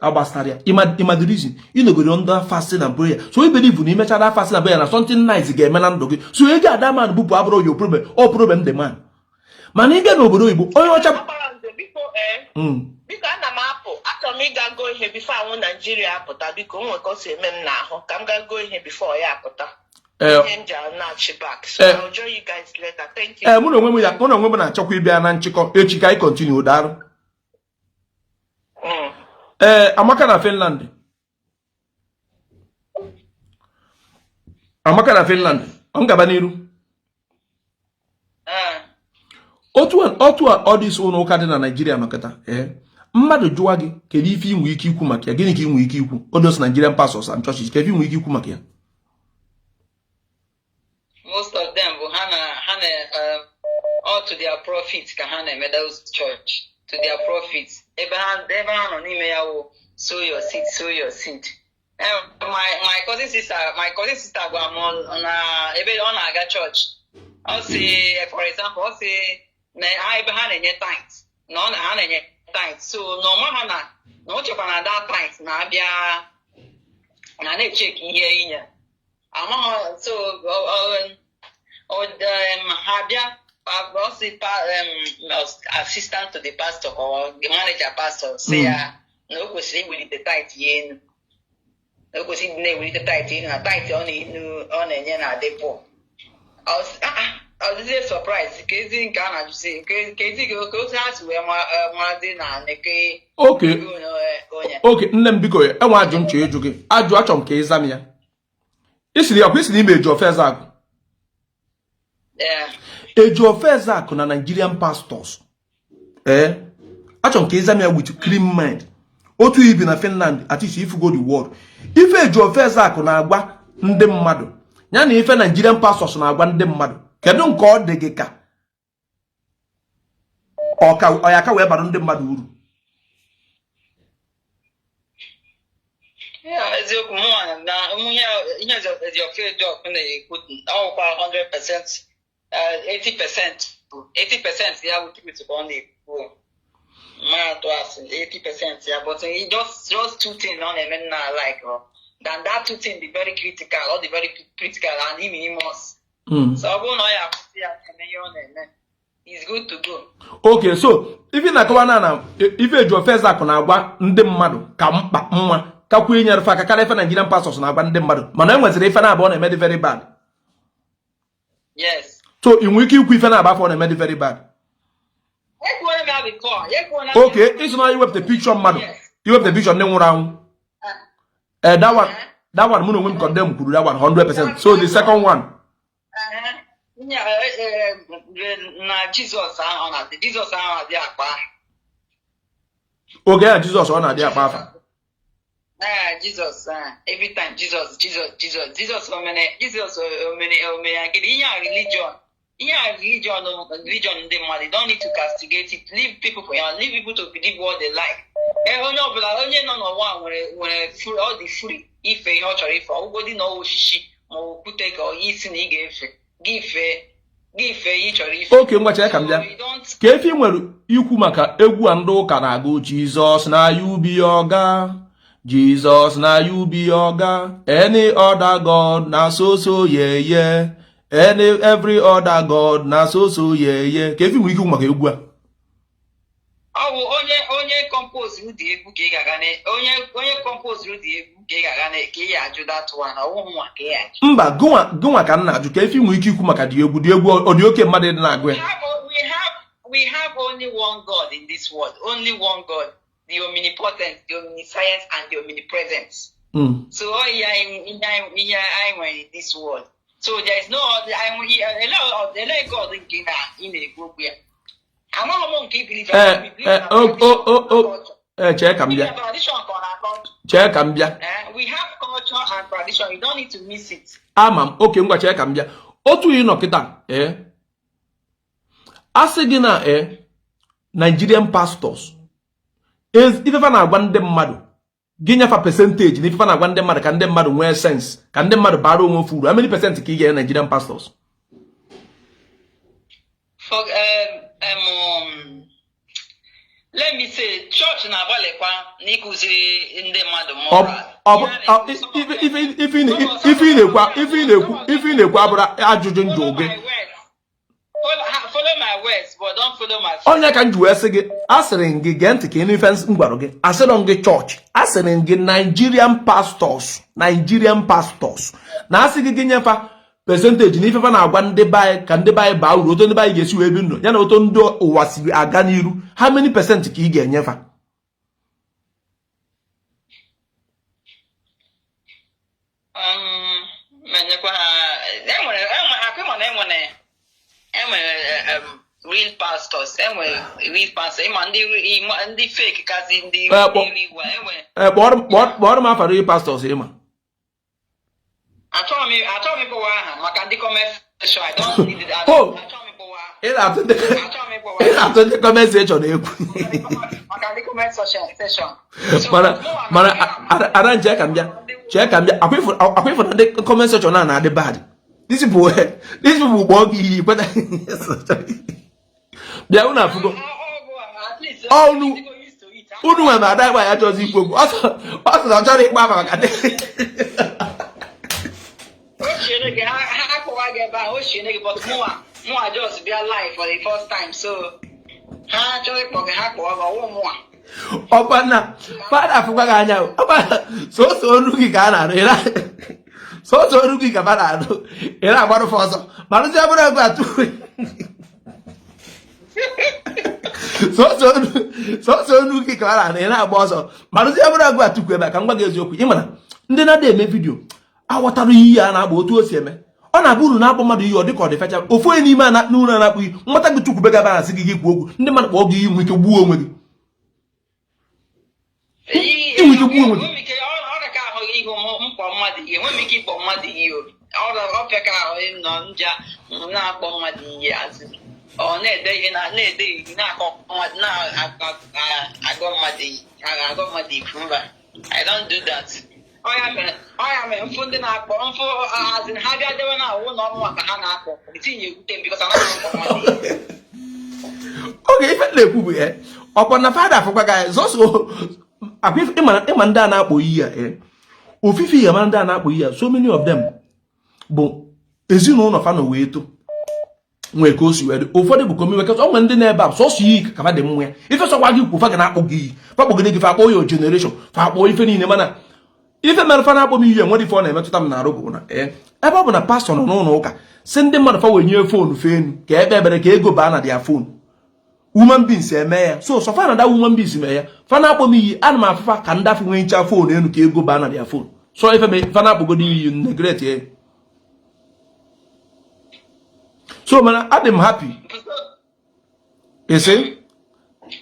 Agbastara ya. Ima the reason. Inogoro under fasting and prayer. So we believe na imecha that fasting and prayer na something nice ga-eme na ndụ gị. So ị ga-ada man bupụ abụrụ your problem. All problem the man. Mana ị ga n'obodo Igbo onye ọcha Biko ana m apụ. Achọrọ m ịga go ihe before anwụ Nigeria apụta. Biko nwe ka o si eme m n'ahụ. Ka m ga go ihe before ya apụta. Ihe m ji na-achị back. So I'll join you guys later. Thank you. Mụ na onwe m na-achọkwa ịbịa na nchịkọ echi ka anyị continue darụ. Amaka na Finland. Amaka na Finland. Ọ gaba n'iru. Otu ọ dị so n'ụka dị na Nigeria nọkịta. Mmadụ jụwa gị kedu ife inwe ike ikwu maka ya, gịnị ka inwe ike ikwu? Odos Nigerian pastors and churches, kedu inwe ike ikwu maka ya? Most of them will all to their profits ka ha na those church to their profits. Abraham no n'ime ya wo sow your seed. My cousin sister gwa m na ebe ọ na-aga church. Ọ sị, for example, ọ sị na Abraham na-enye tithes. Na ọ na-enye tithes. So no ma na o chekwa na that tithes na-abịa na-check ihe inye. So assistant to the pastor or the manager pastor say no kwesịrị iwelite tithe enu. No kwesịrị na-ewelite tithe enu na tithe ọ na-enye na depo. I was surprised. Kezi nke a na-ajụsi kezi ka otu ha si wee maazị na neke. Okay, nne m biko enwe ajụ nchọ ịjụ gị. Ajụ achọ m ka ịza m ya. Isiri ime eji ofe Ezeaku. Eji ofe Ezeaku na Nigerian pastors. Achọ m ka ịza m ya with clean mind. Otu ibi na Finland, at least if you go the world. Ife eji ofe Ezeaku na-agwa ndị mmadụ. Ya na ife Nigerian pastors na-agwa ndị mmadụ. Kedu nke ọ dị gị ka? Ọ ya ka wee bara ndị mmadụ uru. Eziokwu mụ na ihe ezi ofe job na-ekwu ọkwa 100%, 80% ya would keep it on the go. Man to us 80% ya, but just two things on them now like than that two things be very critical, or the very critical and minimus. So I go now ya it's good to go. Okay, so if na akọwa na if eji ofe Ezeaku na-agwa ndị mmadụ ka mkpa nwa kakwa inyere fa ka ife Nigerian pastors na-agwa ndị mmadụ, mana enweziri ife na-abụ na-eme dị very bad. Yes. So inwe ike ikwu ife na-abụ afọ na-eme dị very bad. Okay, it's not you have the picture mmadụ. You have the picture ndị nwụrụ anwụ. That one mụ na onwe m condemn kwuru that one 100%. So the second one. Na Jesus ahụ na-adị akpa. Okay, yeah, Jesus ọ na-adị akpa afa. Jesus, every time Jesus omene agidi religion ndị mmadụ don't need to castigate it. Leave people to believe what they like. Onye ọbụla onye nọ n'ụwa nwere all the free ife ihe ọ chọrọ ife ọgwụgwọ dị na oshishi ma okwute ka isi na ị ga-efe gị ife ị chọrọ ife. Okay, ngwa chere ka m bịa. Ka efi nwere ikwu maka egwu a ndị ụka na-agụ Jesus na you be oga, Jesus na you be oga, any other God na so yeah. Every other God na so yeah. Ka efi nwere ikwu maka egwu a. Ọ bụ onye compose ụdị egwu ka ị ga-aga onye compose ụdị egwu ka ị ga-aga ka ị ajụ that one ọwụ nwa ka ị ajụ. Mba, gụnwa ka m na-ajụ ka efi nwere ike ikwu maka dị egwu ọ dị oke mmadụ dị na-agụ ya. We have only one God in this world, only one God, the omnipotent, the omniscience, and the omnipresence. So in this world. So there is no other. God in a group here. I'm not going to believe. Check We have culture and tradition. You don't need to miss it. Okay, ngwa check am bia. Otu yi no kita asị gị na Nigerian pastors ifefa na-agwa ndị mmadụ gị nyefa percentage na ifefa na-agwa ndị mmadụ ka ndị mmadụ nwee sense ka ndị mmadụ bara onwe furu. How many percent ka ị ga Nigerian pastors? For let me say church na agbalịkwa n'ikuziri ndị mmadụ moral. If ị na-ekwu abụrụ ajụjụ ndụ gị. follow my words, but don't follow my feet. Onye ka nju ese gị asịrị gị gee ntị ka ịnụ ife ngwaro gị asịrị gị chọọchị asịrị gị Nigerian pastors na asị gị nyefa percentage na ifefa na-agwa ndị baị ka ndị baị baa uru oto ndị baị ga-esi wee bi ndụ ya na oto ndị ụwa si aga n'iru how many percent ka ị ga-enyefa? Real pastors, real pastors, ndị fake kazi ndị kpọrọ m afa real pastors ịma. Achọrọ m ịkpọwa aha maka ndị comment section. I don't need it. Ị na-atụ ndị comment section egwu. Maka ndị comment section. Mana ara nche ka m bịa akwa ifo na ndị comment section na-adị bad. These people kpọọ gị iyi kweta bịa unu afụgo unu nwe na ada ya chọzi ikwu okwu ọ sị na ọ chọrọ ịkpa afa maka ọkwana fada afụkwa gị anya soso olu gị ka a na-arụ soso olu gị ka a na-arụ ị na-agbarụ fa ọzọ marụzi abụrụ egwu atụ soso olu gị ka a na-arụ ị na-agba ọzọ marụzi abụrụ egwu atụkwu ebe ka m gwa gị eziokwu ị mara ndị na-ada eme vidiyo aghọtara iyi ya na-agba otu o si eme ọ na-abụ uru na-akpọ mmadụ iyi ọ dịka ọ dị fecha ofu onye n'ime n'ụlọ na-akpụ iyi nwata gị tukwube gaba na asị gị gị kwuo okwu ndị mmadụ kpọọ gị iyi nwe ike gbuo onwe gị inwe ike gbuo onwe gị enweghị ike ịkpọ mmadụ ihe ọpịa ka ahụ nọ nja na-akpọ mmadụ ihe azụ ọ na-ede ihe na-ede ihe na-akọ mmadụ na-agọ mmadụ ifu mba. I don't do that. Ọya mere mfụ ndị na-akpọ mfụ azụ ha bịa dewe na awụ na ọmụ maka ha na-akpọ itinye egwute mbikọs anaghị akpọ mmadụ ihe. Oge ife na-ekwu bụ ya ọkwa na fada afụkwa gị zọsọ ịma ndị a na-akpọ iyi ya ofifi ya ma ndị a na-akpọ iyi ya so many of them bụ ezinụlọ fa na wee to nwee ka o si wee dị ụfọdụ bụ komiwe kasị onwe ndị na-ebe a sọsọ iyi ka fa dị mma ya ife sọkwa gị kwu fa ga na-akpọ gị iyi fa kpọgide gị fa akpọ ya generation fa akpọ ife niile mana ife mere fa na-akpọ m iyi ya nwere ife ọ na-emetụta m na-arụ bụ na ebe ọ bụ na pastọ nọ n'ụlọ ụka si ndị mmadụ fa wenye foonu fenu ka ekpe ebere ka ego baa na dia foonu woman beings eme ya so fa na da woman beings mee ya fa na-akpọ m iyi ana m afụfa ka ndị afọ nwee ncha foonu enu ka ego baa na dia foonu so ife fa na-akpọgodo iyi negret ya so mana adị m happy ese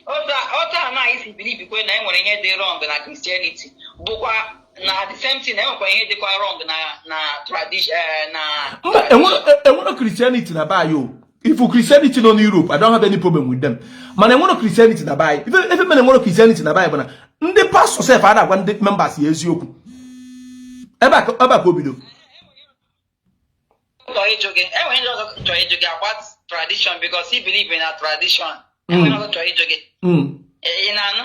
otu a na isi believe kwe na enwere ihe dị wrong na Christianity bụkwa na the same thing enwekwa ihe dịkwa wrong na tradition na enwere Christianity na bayo if Christianity nọ n'Europe I don't have any problem with them mana enwere Christianity na bayo ife mere enwere Christianity na bayo bụ na ndị pastor sef a na-agwa ndị members ya eziokwu ebe a ka obido enwere ndị ọzọ chọrọ ịjụ gị about tradition because he believe in a tradition. Enwere ọzọ chọrọ ịjụ gị ị na-anụ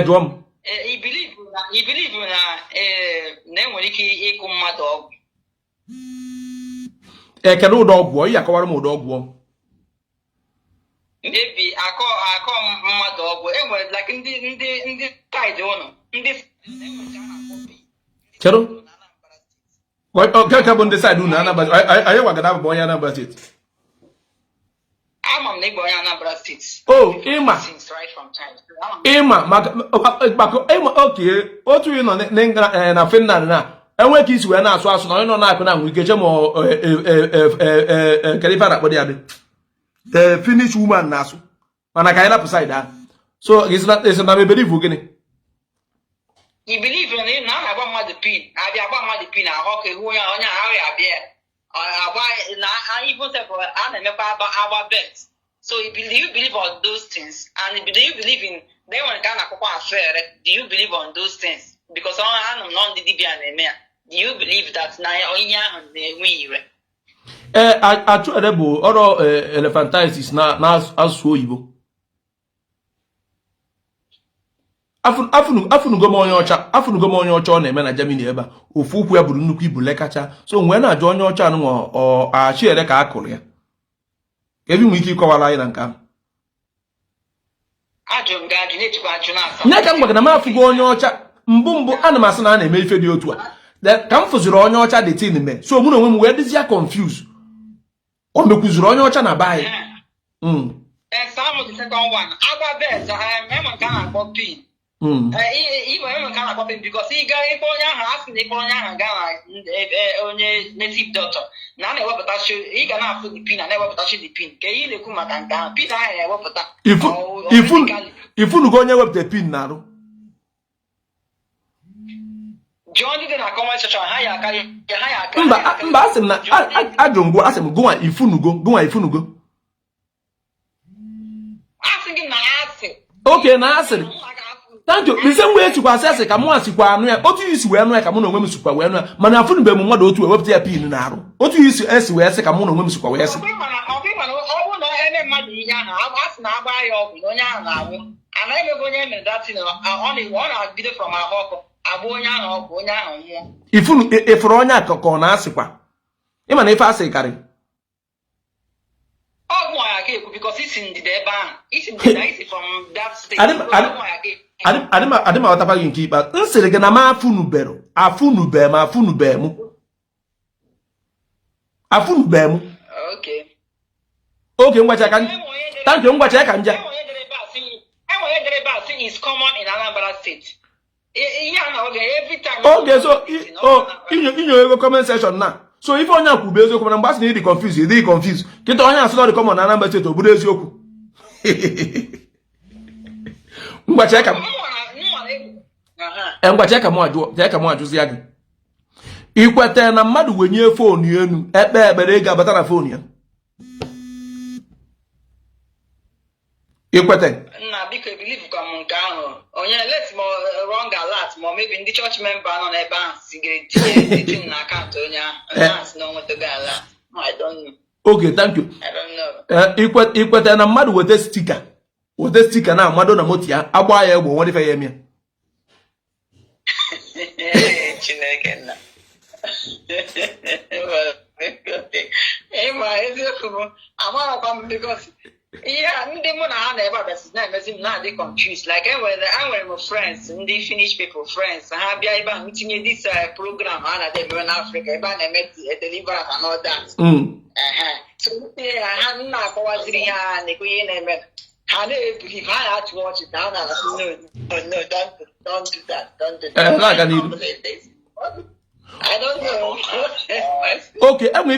jụọ m i believe na enwere ike ịkụ mmadụ ọgwụ kedu ụdọ ọgwụ ị akọwara m ụdọ ọgwụ maybe akọ mmadụ ọgwụ enwere like ndị side ụnụ ndị kedu ka bụ ndị side unu Anambra anyị gwagada bụ onye Anambra steeti ama m na ịgba onye Anambra steeti ịma maka oke otu ị nọ na Finland na enwe ka isi wee na-asụ asụ na onye nọ na-akụ na nwụ ike che ma kerifa na-akpọ dị adị the Finnish woman na-asụ mana ka anyị napụ side ahụ so isi na meberivu gịnị I believe in it na agba mmadụ pin abịa agba mmadụ pin ahụ ka ihu onye ahụ ya abịa agba na even step a na-emekwa agba bet so do you believe on those things and do you believe in they nwere ka a na-akpọkwa afere do you believe on those things because anụ m nọ ndị dibịa na-eme ya do you believe that na onye ahụ na-enwe ire Attire bụ ọrụ elephantiasis na asụsụ oyibo afụnugo m onye ọcha ọ na-eme na Germany ebe a ofu ụkwụ ya bụrụ nnukwu ibu lekacha so nwee na-ajụ onye ọcha anụnwa Attire ka a kụrụ ya ka ebe nwere ike ịkọwara anyị na nke ahụ nye ka m gwagara m afụgo onye ọcha mbụ ana m asị na a na-eme ife dị otu a ka m fụziri onye ọcha dị tin mee so mụ na onwe m wee dịzia confuse o mekwuziri onye ọcha na be anyị because he got a boy asking the boy onye native doctor. Now I never touch you. He can have the pin. I never touch the pin. Can you look at that? Pin I never put that. If you go near with the pin now. John didn't come at such a higher. I don't go ask him. Go on if you go. Asking him, okay, now ask him. Thank you. The same way to assess a Kamoa Sikwa, what you use when I come on women super well, Manafun be mother to a web their pin now. What you use to ask where I come on women super well. If Ronya Kokona Sikwa, even if I say Carry. Because it's in the ban. It's in the from that state. Adima watapa yinki ba nsere gana ma afunu bero afunu bemu okay ngwacha kan thank you ngwacha kan ja is common in Anambra state every time okay so in your comment section now so if onya kwube eziokwu na mgbasa na dị confused kita onya asọ dị common na Anambra state obodo eziokwu ngwacha ka mụ ajụzi ya gị ikwete na mmadụ wenye fonu enu ekpere ego abata na fonu ya ikwete nna biko believe ka m nke ahụ onye let me wrong alert ma maybe ndị church member nọ n'ebe ahụ sigiri tinye na akaụntụ onye ahụ na nwetago alert I don't know. Okay, thank you. I don't know. Ikwete na mmadụ wete sticker na amado na moto ya agba ya egbo nwere ife ya eme Chineke nna ma eziokwu amarakwa m because ndị mụ na ha na-ebe abịasị na-emezi m na-adị confused like enwere m friends ndị Finnish people friends ha bịa ebe ahụ tinye this program ha na-eme n'Africa ebe a na-eme deliverance and all that so ha na-akọwaziri ha na-ekwenye na-eme ha na-ebelieve ha ya to watch it ha na-asị no don't do that I don't know. Okay, enwe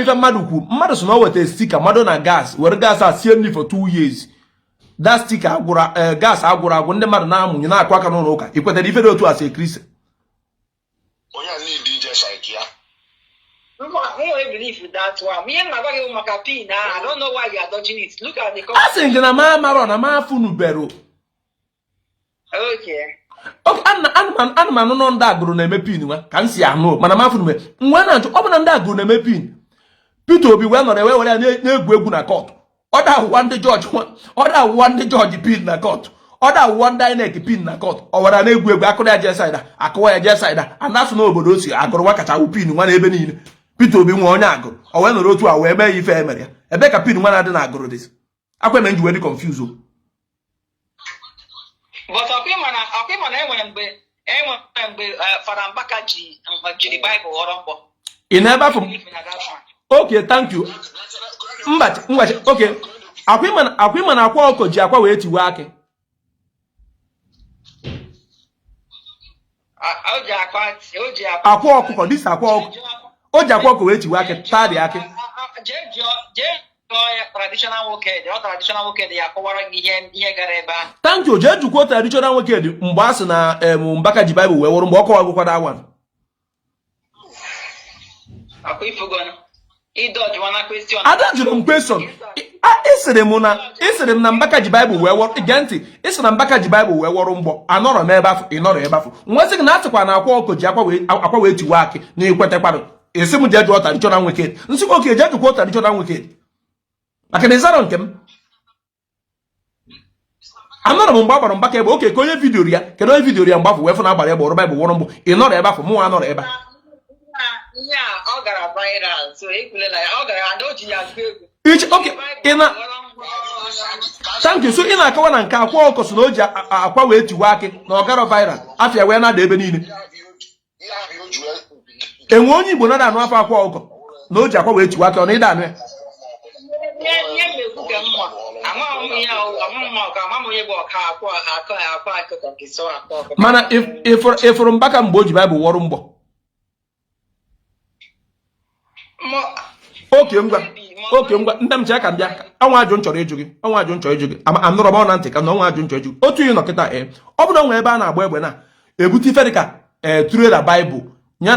ife mmadụ kwu mmadụ so na weta sticker mmadụ na gas were gas a sie nri for 2 years that sticker agwụra gas agwụ ndị mmadụ na-amụnye na-akwa aka n'ụlọ ụka ikwetere ife dị otu a si ekrisi onye need DJ Shaikia I believe that one. Me and my bag maka pin. I don't know why you are dodging it. Look at the I think na ma maro na ma funu bero. Okay. Okay, anụmanụ nọ ndị agụrụ na-eme pin nwa ka m si anụ mana ma funu me nwa na-ajụ ọ bụ na ndị agụrụ na-eme pin Peter Obi wee nọrọ were ya na-egwu egwu na court ọ da awụwa ndị judge pin na court ọ da awụwa ndị INEC pin na court ọ wara na-egwu egwu akụrụ ya jesaida akụwa ya jesaida anasụ n'obodo o si agụrụ nwa kacha wụ pin nwa n'ebe niile Peter Obi nwa onye agụrụ o wee nọrọ otu a wee mee ife emere ya ebe ka pin nwa na-adị na agụrụ dị akwa na nji wee dị confuse but akwimana enwere mgbe Fada Mbaka jiri Bible ọrọ mkpọ ị na-ebe afọ okay thank you mgbachi okay akwimana akwa ọkọ ji akwa wee tiwe akị akwa ọkụkọ dis akwa ọkụkọ o ji akwa ọkọ wee tiwe akị tadị akị traditional nwoke dị ya kọwara ihe gara ebe ahụ thank you jee jukwo traditional nwoke dị mgbe a sị na Mbaka ji Bible wee wụrụ mgbe ọ kọwagwụkwara awa ada jụrụ m question ịsịrị m na Mbaka ji Bible wee wụrụ ige ntị ịsị na Mbaka ji Bible wee wụrụ mgbọ anọrọ m ebe afọ ịnọrọ ebe afọ nwesị gị na atịkwa na akwa ọkụ ji akwa wee tiwe akị na ikwetekwarụ esi m jee jụọ traditional nwoke nsị oke jee jụkwa traditional nwoke maka na ịzara nke m anọrọ m mgbe agbara Mbaka ebe oke ka onye vidiyo ya kedu onye vidiyo ya mgbafụ wee fụ na agbara ebe ọrụ Bible wụrụ mgbọ ịnọrọ ebe afọ mụ anọrọ ebe ọ gara viral so ekwulela ya ọ gara ada o ji ya agụ egwu Okay, thank you. So in akawa na nke akwa ọkọ so na oji akwa wee tiwa aki na ọgara viral afia wee na-ada ebe niile. Enwe onye Igbo na-anụ afọ akwa ọkọ na oji akwa wee tiwa aki ọ na ịda anụ ya. Mana ifuru mbaka mgbe o ji Bible wọrụ mgbọ. Okay, ngwa ndị m cheka mbịa anwa ajụ nchọrọ ịjụ gị anụrọ m na ntị ka na ọnwa ajụ nchọrọ ịjụ gị otu ihe nọkịta ọ bụrụ onwe ebe a na-agba egbe na ebute ife dịka trailer Bible ya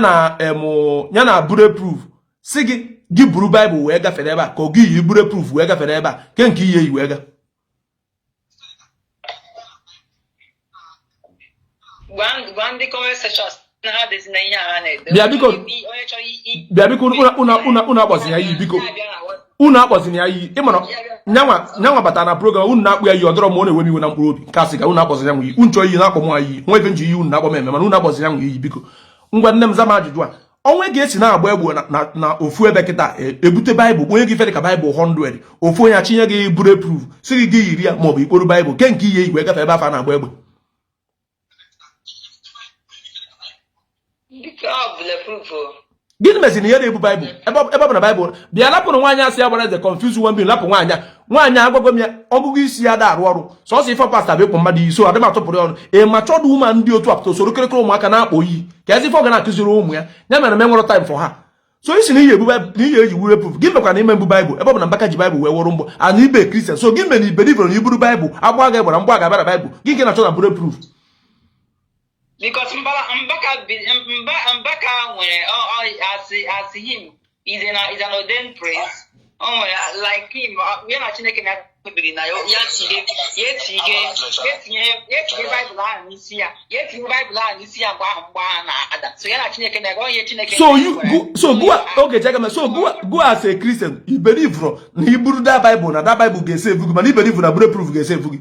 na bulletproof si gị buru Bible wee gafere ebe a ka ọ gị yi bulletproof wee gafere ebe a ke nke ihe yi wee ga bịa biko unu akpọzi ya iyi biko unu akpọzina ya iyi ịmara nyanwa bata na program unu na-akpụ ya iyi ọdọrọ ma ọ na-enwe m iwe na mkpụrụ obi nke asị ka unu akpọzina ya iyi unu chọọ iyi na-akpọ m iyi nwa ebe nji iyi unu na-akpọ m eme mana unu akpọzina ya iyi biko ngwa nne m zama ajụjụ a onwe ga-esi na-agba egbo na ofu ebe kịta ebute Baịbụl onye gị fere ka Baịbụl 100 ofu onye achinye gị bulletproof si gị yiri ya maọbụ ikporo Baịbụl ke nke ihe igwe gafe ebe afọ a na-agba egbe gịnị meziri ihe na-ebu Baịbụl ebe ọ bụ na Baịbụl bịa lapụrụ nwaanyị asị ya gbara eze confuse one bill lapụ nwaanyị agwago m ya ọgụgụ isi ya da arụ ọrụ sọsọ ife pasta bụ ịkpụ mmadụ iso adị m atụpụrụ ya ọnụ ma chọdụ ụmụ ndị otu apụta soro kịrịkịrị ụmụaka na-akpọ iyi ka ezi ife ọ ga na-akụziri ụmụ ya ya mere m enwere time for ha so isi na ihe eji wure proof gị mekwa na ime mbu Baịbụl ebe ọ bụ na Mbaka ji Baịbụl wee wụrụ mgbọ ana ibe Kristian so gị mere na iberibe na iburu Baịbụl agba ga egbara mgbe a ga-abịara Baịbụl gị nke na-achọ na buru proof because Mbaka nwere as him is an ordained priest. Like him, we are not Chineke na kpebiri na ya tinye Bible ahụ n'isi ya mgbe ahụ na ada so ya na Chineke na onye Chineke okay check me so go as a Christian you believe na iburu that Bible na that Bible ga-esave gị mana ibelieve na bulletproof ga-esave gị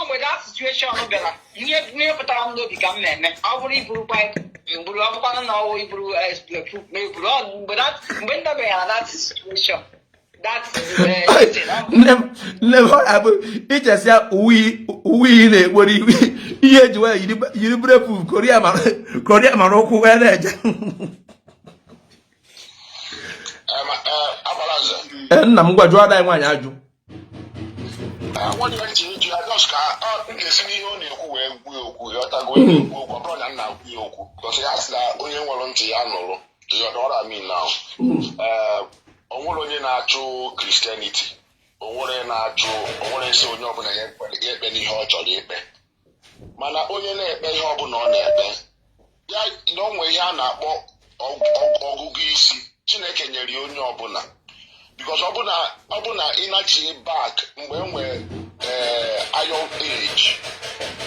mgbe that situation bịara ihe pụtara m n'obi ka m na-eme ọ bụrụ iburu Bible mburu ọbụkwanụ na ọwụ iburu bulletproof ma eburu mgbe ndabere na that situation nne m abụ ichesi ya uwe iyi na-ekpori ihe eji wee yiri bulletproof koria mara ụkwụ wee na-eje nna m gwa jụọ ada nwaanyị ajụ ga-esi n'ihe ọ na-ekwu wee gwuo okwu ịghọtago onye na-ekwu okwu ọ bụrụ na nna agwụ ya okwu because ya sị na onye nwere ntị ya nụrụ ịghọta amin na o nwere onye na-achụ Christianity o nwere nsị onye ọbụla ya ekpe n'ihe ọ chọrọ ikpe mana onye na-ekpe ihe ọbụla ọ na-ekpe ya na o nwere ihe a na-akpọ ọgụgụ isi Chineke nyere ya onye ọbụla because ọ bụ na ịnachi back mgbe enwere iron age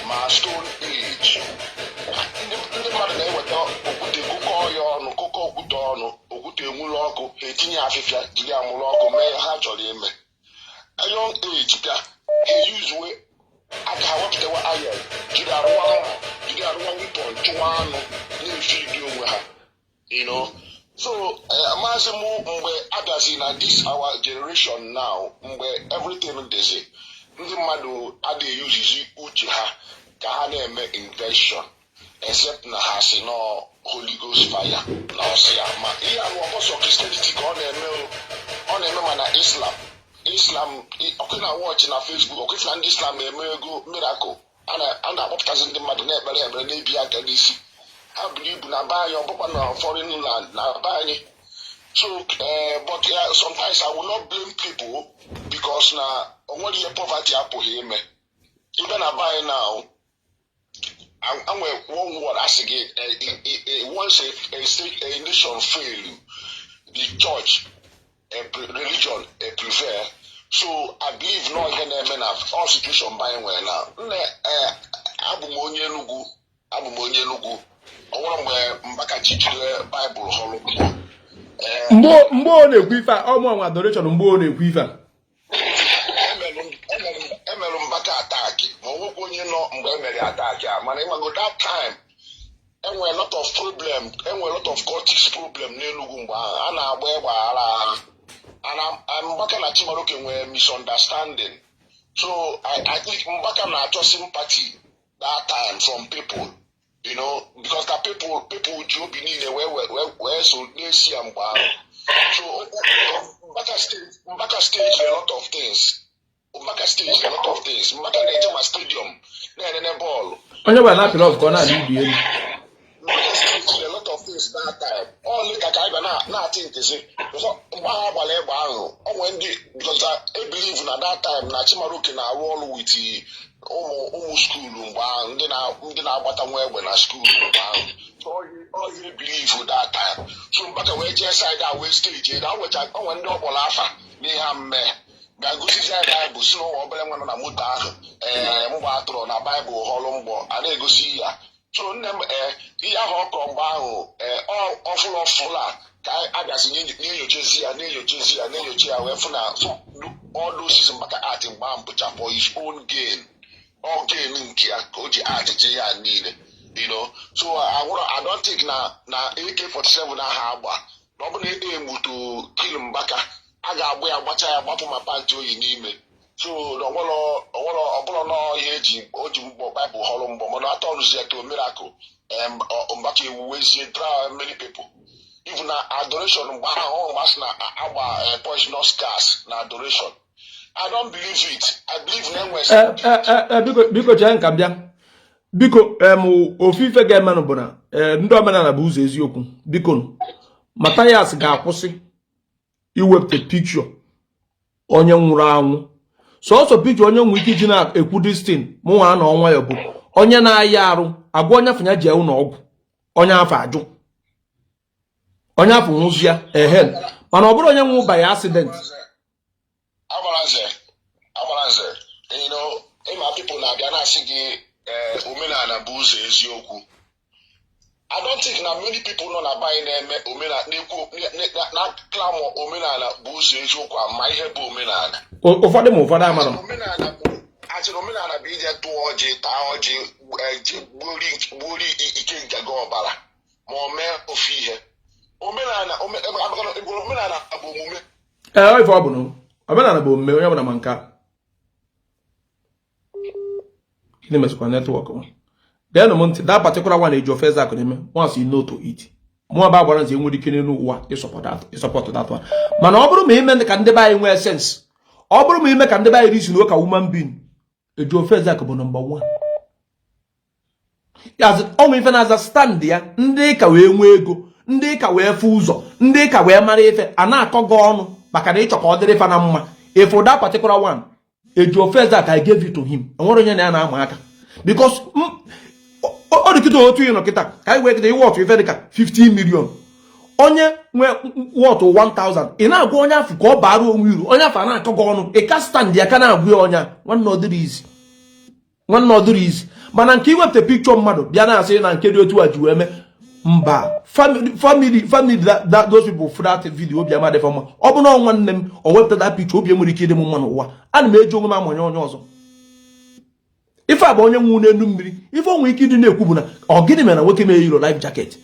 ma stone age ndị mmadụ na-eweta okwute kụkọ okwute ọnụ okwute enwuru ọkụ ha etinye afịfịa jiri amụrụ ọkụ mee ha chọrọ ime iron age bịa ha eyuzuwe aka ha wepụtawa iron jiri arụwa wipon chụwa anụ na-efe iri onwe ha so maazị m mgbe abịazi na this our generation now mgbe everything dịzi ndị mmadụ adịghị yuzizi uche ha ka ha na-eme invention except na ha si na Holy Ghost fire na ọsịa ma ihe anụ ọbọsọ Christianity ka ọ na-eme mana Islam ọkụ na watch na Facebook ọkụ na ndị Islam na-eme ego miracle a na-akpọpụtazi ndị mmadụ na-ekpere na-ebi aka n'isi ha buru ibu na be anyị ọbụkwa na foreign land na be anyị so but sometimes I will not blame people because na onwere ihe poverty apụghị ime ibe na be anyị now and one word asị gị once a nation fail the church religion prevail so I believe no ihe na-eme na all situation by nwere na abụ m onye Enugu ọnwụrụ mgbe Mbaka jikere Baịbụl họrọ mgbe ọ na-ekwu ife a ọmụnwa adoration mgbe ọ na-ekwu ife a emerụ Mbaka ataki ma onwekwa onye nọ mgbe emere ataki a mana ịmago that time enwere lot of problem enwere lot of cultics problem n'Enugu mgbe ahụ a na-agba egbe aghara and Mbaka na Chimaroke were misunderstanding. So I think Mbaka na just sympathy that time from people, you know, because the people job in where so they see and so Mbaka stage a lot of things. Mbaka stage a lot of things. Mbaka na my stadium, then ball. Onye na apịrị of gonna leave you. A lot of things that time. All like I think is it. Because I believe na that time na Chimaroke na roll with the school ndị na-agbata nwa egbe na school so all you believe that time. So Mbaka wee jee side a wee stage na onwe ndị ọkpọrọ afa n'ihe mme ga-egosizi ya Baịbụl si n'ụwa obere nwa nọ na moto ahụ mgbe atụrụ na Baịbụl họrọ mgbọ a na-egosi ya. So nne m ihe ahụ ọkọ mgbe ahụ ọfụlụ a ka a bịazi na-enyochezi ya wee fụ na all those Mbaka art mgbe ahụ bụcha for his own gain, all gain nke ya ka o ji ajịjị ya niile, you know. So I don't think na AK-47 aha agba na ọ bụ na egbu to kill Mbaka a ga-agba ya gbacha ya gbapụ ma pantị oyi n'ime. So ọbụla nọ ihe o ji mgbọ Baịbụl họrọ mgbọ mana atọrụzi ya to miracle Mbaka ewuwezie draw many people. Even na adoration mgbe ahụ mgbasị na agba poisonous gas na adoration. I don't believe it. I believe na biko jee nka bịa biko ofufe ga-emenụ bụ na ndị omenala bụ ụzọ eziokwu. Biko Matthias ga-akwụsị iwepụta pikchọ onye nwụrụ anwụ. Sọsọ pikchọ onye nwere ike iji na-ekwu distin mụnwa na ọnwa ya bụ onye na-ayị arụ agwa onye afọ ya jee ụlọ ọgwụ onye afọ ajụ onye afọ nwụzi ya mana ọ bụrụ onye nwụ by accident. Amaranze, you know, my people na bịa na-asị gị omenala bụ ụzọ eziokwu. I don't think na many people nọ na baị na-eme omenala na klamọ omenala bụ ụzọ eziokwu ama ihe bụ omenala. Ụfọdụ ma ụfọdụ amara. Omenala bụ ije tụọ ọjị, taa ọjị, gbori ike nke gị ọbara ma o mee ofu ihe. Omenala bụ omume. Ife ọ bụ na omenala bụ omume onye ọbụla ma nke a. Gịnị mesịkwa netwọk? Geenụ m ntị, that particular one eji ofe eze akụ n'ime once you know to it. Mụọ ba gbara nzi enwere ike n'elu ụwa ịsọpọtụ that one. Mana ọ bụrụ ma ime ka ndị be anyị nwee sense, ọ bụrụ ma ime ka ndị be anyị risi n'ụka woman being, eji ofe eze akụ bụ number 1. Ọnwụ ife na-aza stand ya ndị ka wee nwee ego, ndị ka wee fụ ụzọ, ndị ka wee mara ife a na-akọ gị ọnụ maka na ịchọ ka ọ dịrị fa na mma. If for that particular one eji ofe eze akụ I gave it to him, enwere onye na ya na-ama aka because ọ dị kịta otu ịnọ kịta ka anyị wee kịta iwe ọtụ ife dịka 50 million onye nwee wọtụ 1000 ị na-agwa onye afọ ka ọ bara onwe uru, onye afọ a na-akọ gị ọnụ ị ka stand ya ka na-agwa ya ọnya nwanne ọ dịrị izi mana nke iwepụta pikchọ mmadụ bịa na-asị na nke dị otu a ji wee mee mba family those people for that video obi ama dịfa mma. Ọ bụ na nwanne m o wepụta that pikchọ obi nwere ike ịdị m mma n'ụwa ana m eji onwe m amanye onye ọzọ. Ife a bụ onye nwụ n'elu mmiri ife onwe ike ịdị na-ekwu bụ na ọ gịnị mere na nwoke mee yiro life jacket,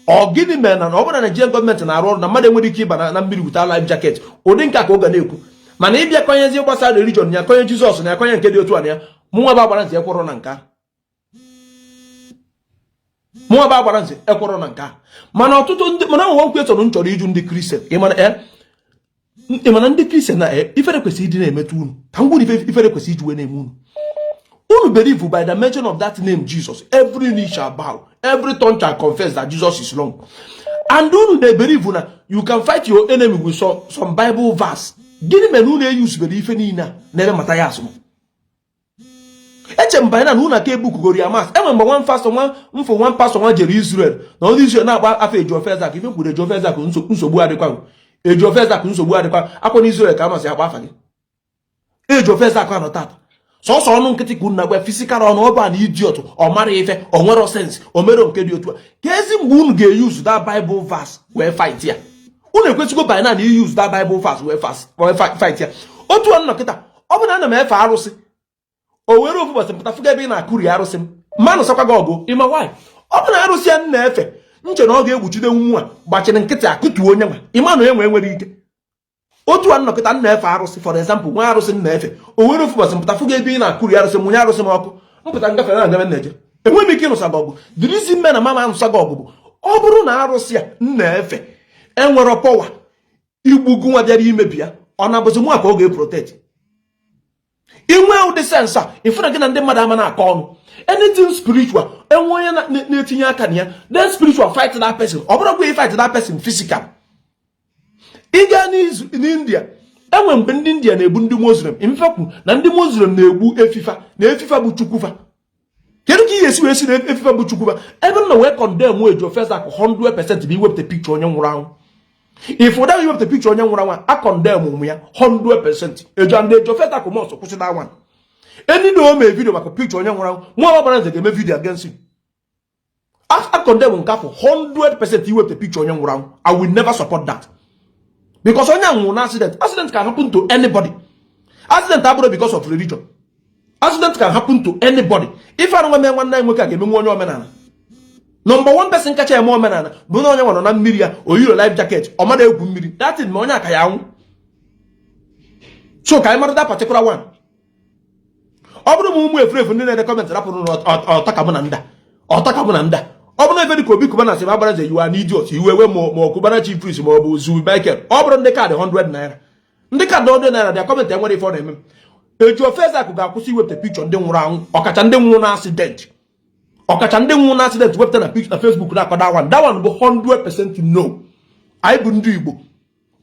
ọ gịnị mere na ọ bụrụ na Naijiria gọọmenti na-arụ ọrụ na mmadụ enwere ike ịba na mmiri wita life jacket ụdị nke ka ọ ga na-ekwu. Mana ịbịa kọnyezi gbasara religion ya konye Jizọs na konye nke dị otu a na ya mụnwa ba agbara ntị ekwọrọ na nke mana ọtụtụ ndị mana nwa nkwe tọrọ nchọrọ iju ndị Kristian ịmana ndị Kristian na ifere kwesịrị ịdị na-emetụ unu ka ngwụ ifere kwesịrị iji wee na-eme unu believe by the mention of that name Jesus every knee shall bow, every tongue shall confess that Jesus is Lord. And unu dey believe na you can fight your enemy with some Bible verse. Gịnị mere unu use bere ife niile a na-ebe Matthias m eche mba na unu aka ebukugoro ya mas enwe mgbe one pastor nwa jere Israel na ndị Israel na-agba afọ eji ofe eze akụ ife kwuru eji ofe eze akụ nsogbu adịkwa eji ofe eze akụ nsogbu adịkwa akwa na Israel ka amasị agba afa gị eji ofe eze akụ anọ tata sọsọ ọnụ nkịtị ka unu na-agba fisikal ọnụ ọ bụ na idiot ọ mara ife ọ nwere sense o mere nke dị otu a ka ezi mgbe unu ga-use that Bible verse wee fight ya unu ekwesịgo by na use that Bible verse wee fight ya otu ọnụ nkịta ọ bụ na ana m efe arụsị o were ofu ụbọchị pụta fụga ebe ị na-akụri arụsị m mmanụ sọkwa gị ọgụ ịma nwaanyị ọ bụ na arụsị ya na-efe nche na ọ ga-egbuchide nwa gbachiri nkịtị akụtuo onye nwa ịma na enwe nwere ike otu a nnọkịta nna-efe arụsị for example nwa arụsị nna-efe o nwere ofu ụbọchị mpụta fụga ebe ị na-akụri arụsị mụnye arụsị m ọkụ mpụta ngafe na agabe na-eje enweghị m ike ịnụsa gị ọgụ dịrịzi mme na mama anụsa gị ọgụ bụ ọ bụrụ na arụsị a nna-efe enwere pọwa igbugu nwa bịara imebi ya ọ na-abụzi mụ ka ọ ga-eprotect inwe ụdị sensị a ịfụna gị na ndị mmadụ ama na-akọ ọnụ anything spiritual enwe onye na-etinye aka na ya then spiritual fight that person ọ bụrụ gwa fight that person physical ị gaa n'India enwe mgbe ndị India na-egbu ndị Muslim imfekwu na ndị Muslim na-egbu efifa na efifa bụ chukwufa kedu ka ihe esi wee si na efifa bụ chukwufa ebe m na wee condemn ejo first ak 100% bụ iwepụta picture onye nwụrụ anwụ if ụda iwepụta picture onye nwụrụ anwụ a condemn ụmụ ya 100% ejo and ejo first ak mos kwụsị that one any na o mee video maka picture onye nwụrụ anwụ mụ ọbara nze ga-eme video against him a condemn nke afọ 100% iwepụta picture onye nwụrụ anwụ I will never support that. Because onye nwụrụ na accident can happen to anybody. Accident abụrụ because of religion. Accident can happen to anybody. If I don't know nwanne nwoke a ga-eme onye omenala. Number one person kacha eme omenala bụ na onye nwere na mmiri ya o yiro life jacket ọ mara egwu mmiri. That is ma onye aka ya anwụ. So ka anyị mara that particular one. Ọ bụrụ ma ụmụ efurefu ndị na-ede comment rapụrụ ọtakabụ na nda. Ọtakabụ na nda. Ọ bụrụ ebe dị ka Obi Kubana sị ma gbara nze you are an idiot iwe we ma Kubana chief priest ma ọ bụ Zulu Michael ọ bụrụ ndị kaadị 100 naira ndị kaadị 100 naira dị kọmentị enwere ife ọ na-eme eju ofeze akụ ga-akwụsị iwepụta pikchọ ndị nwụrụ anwụ ọkacha ndị nwụrụ na accident wepụta na pikchọ na Facebook na-akọ that one bụ 100% no anyị bụ ndị Igbo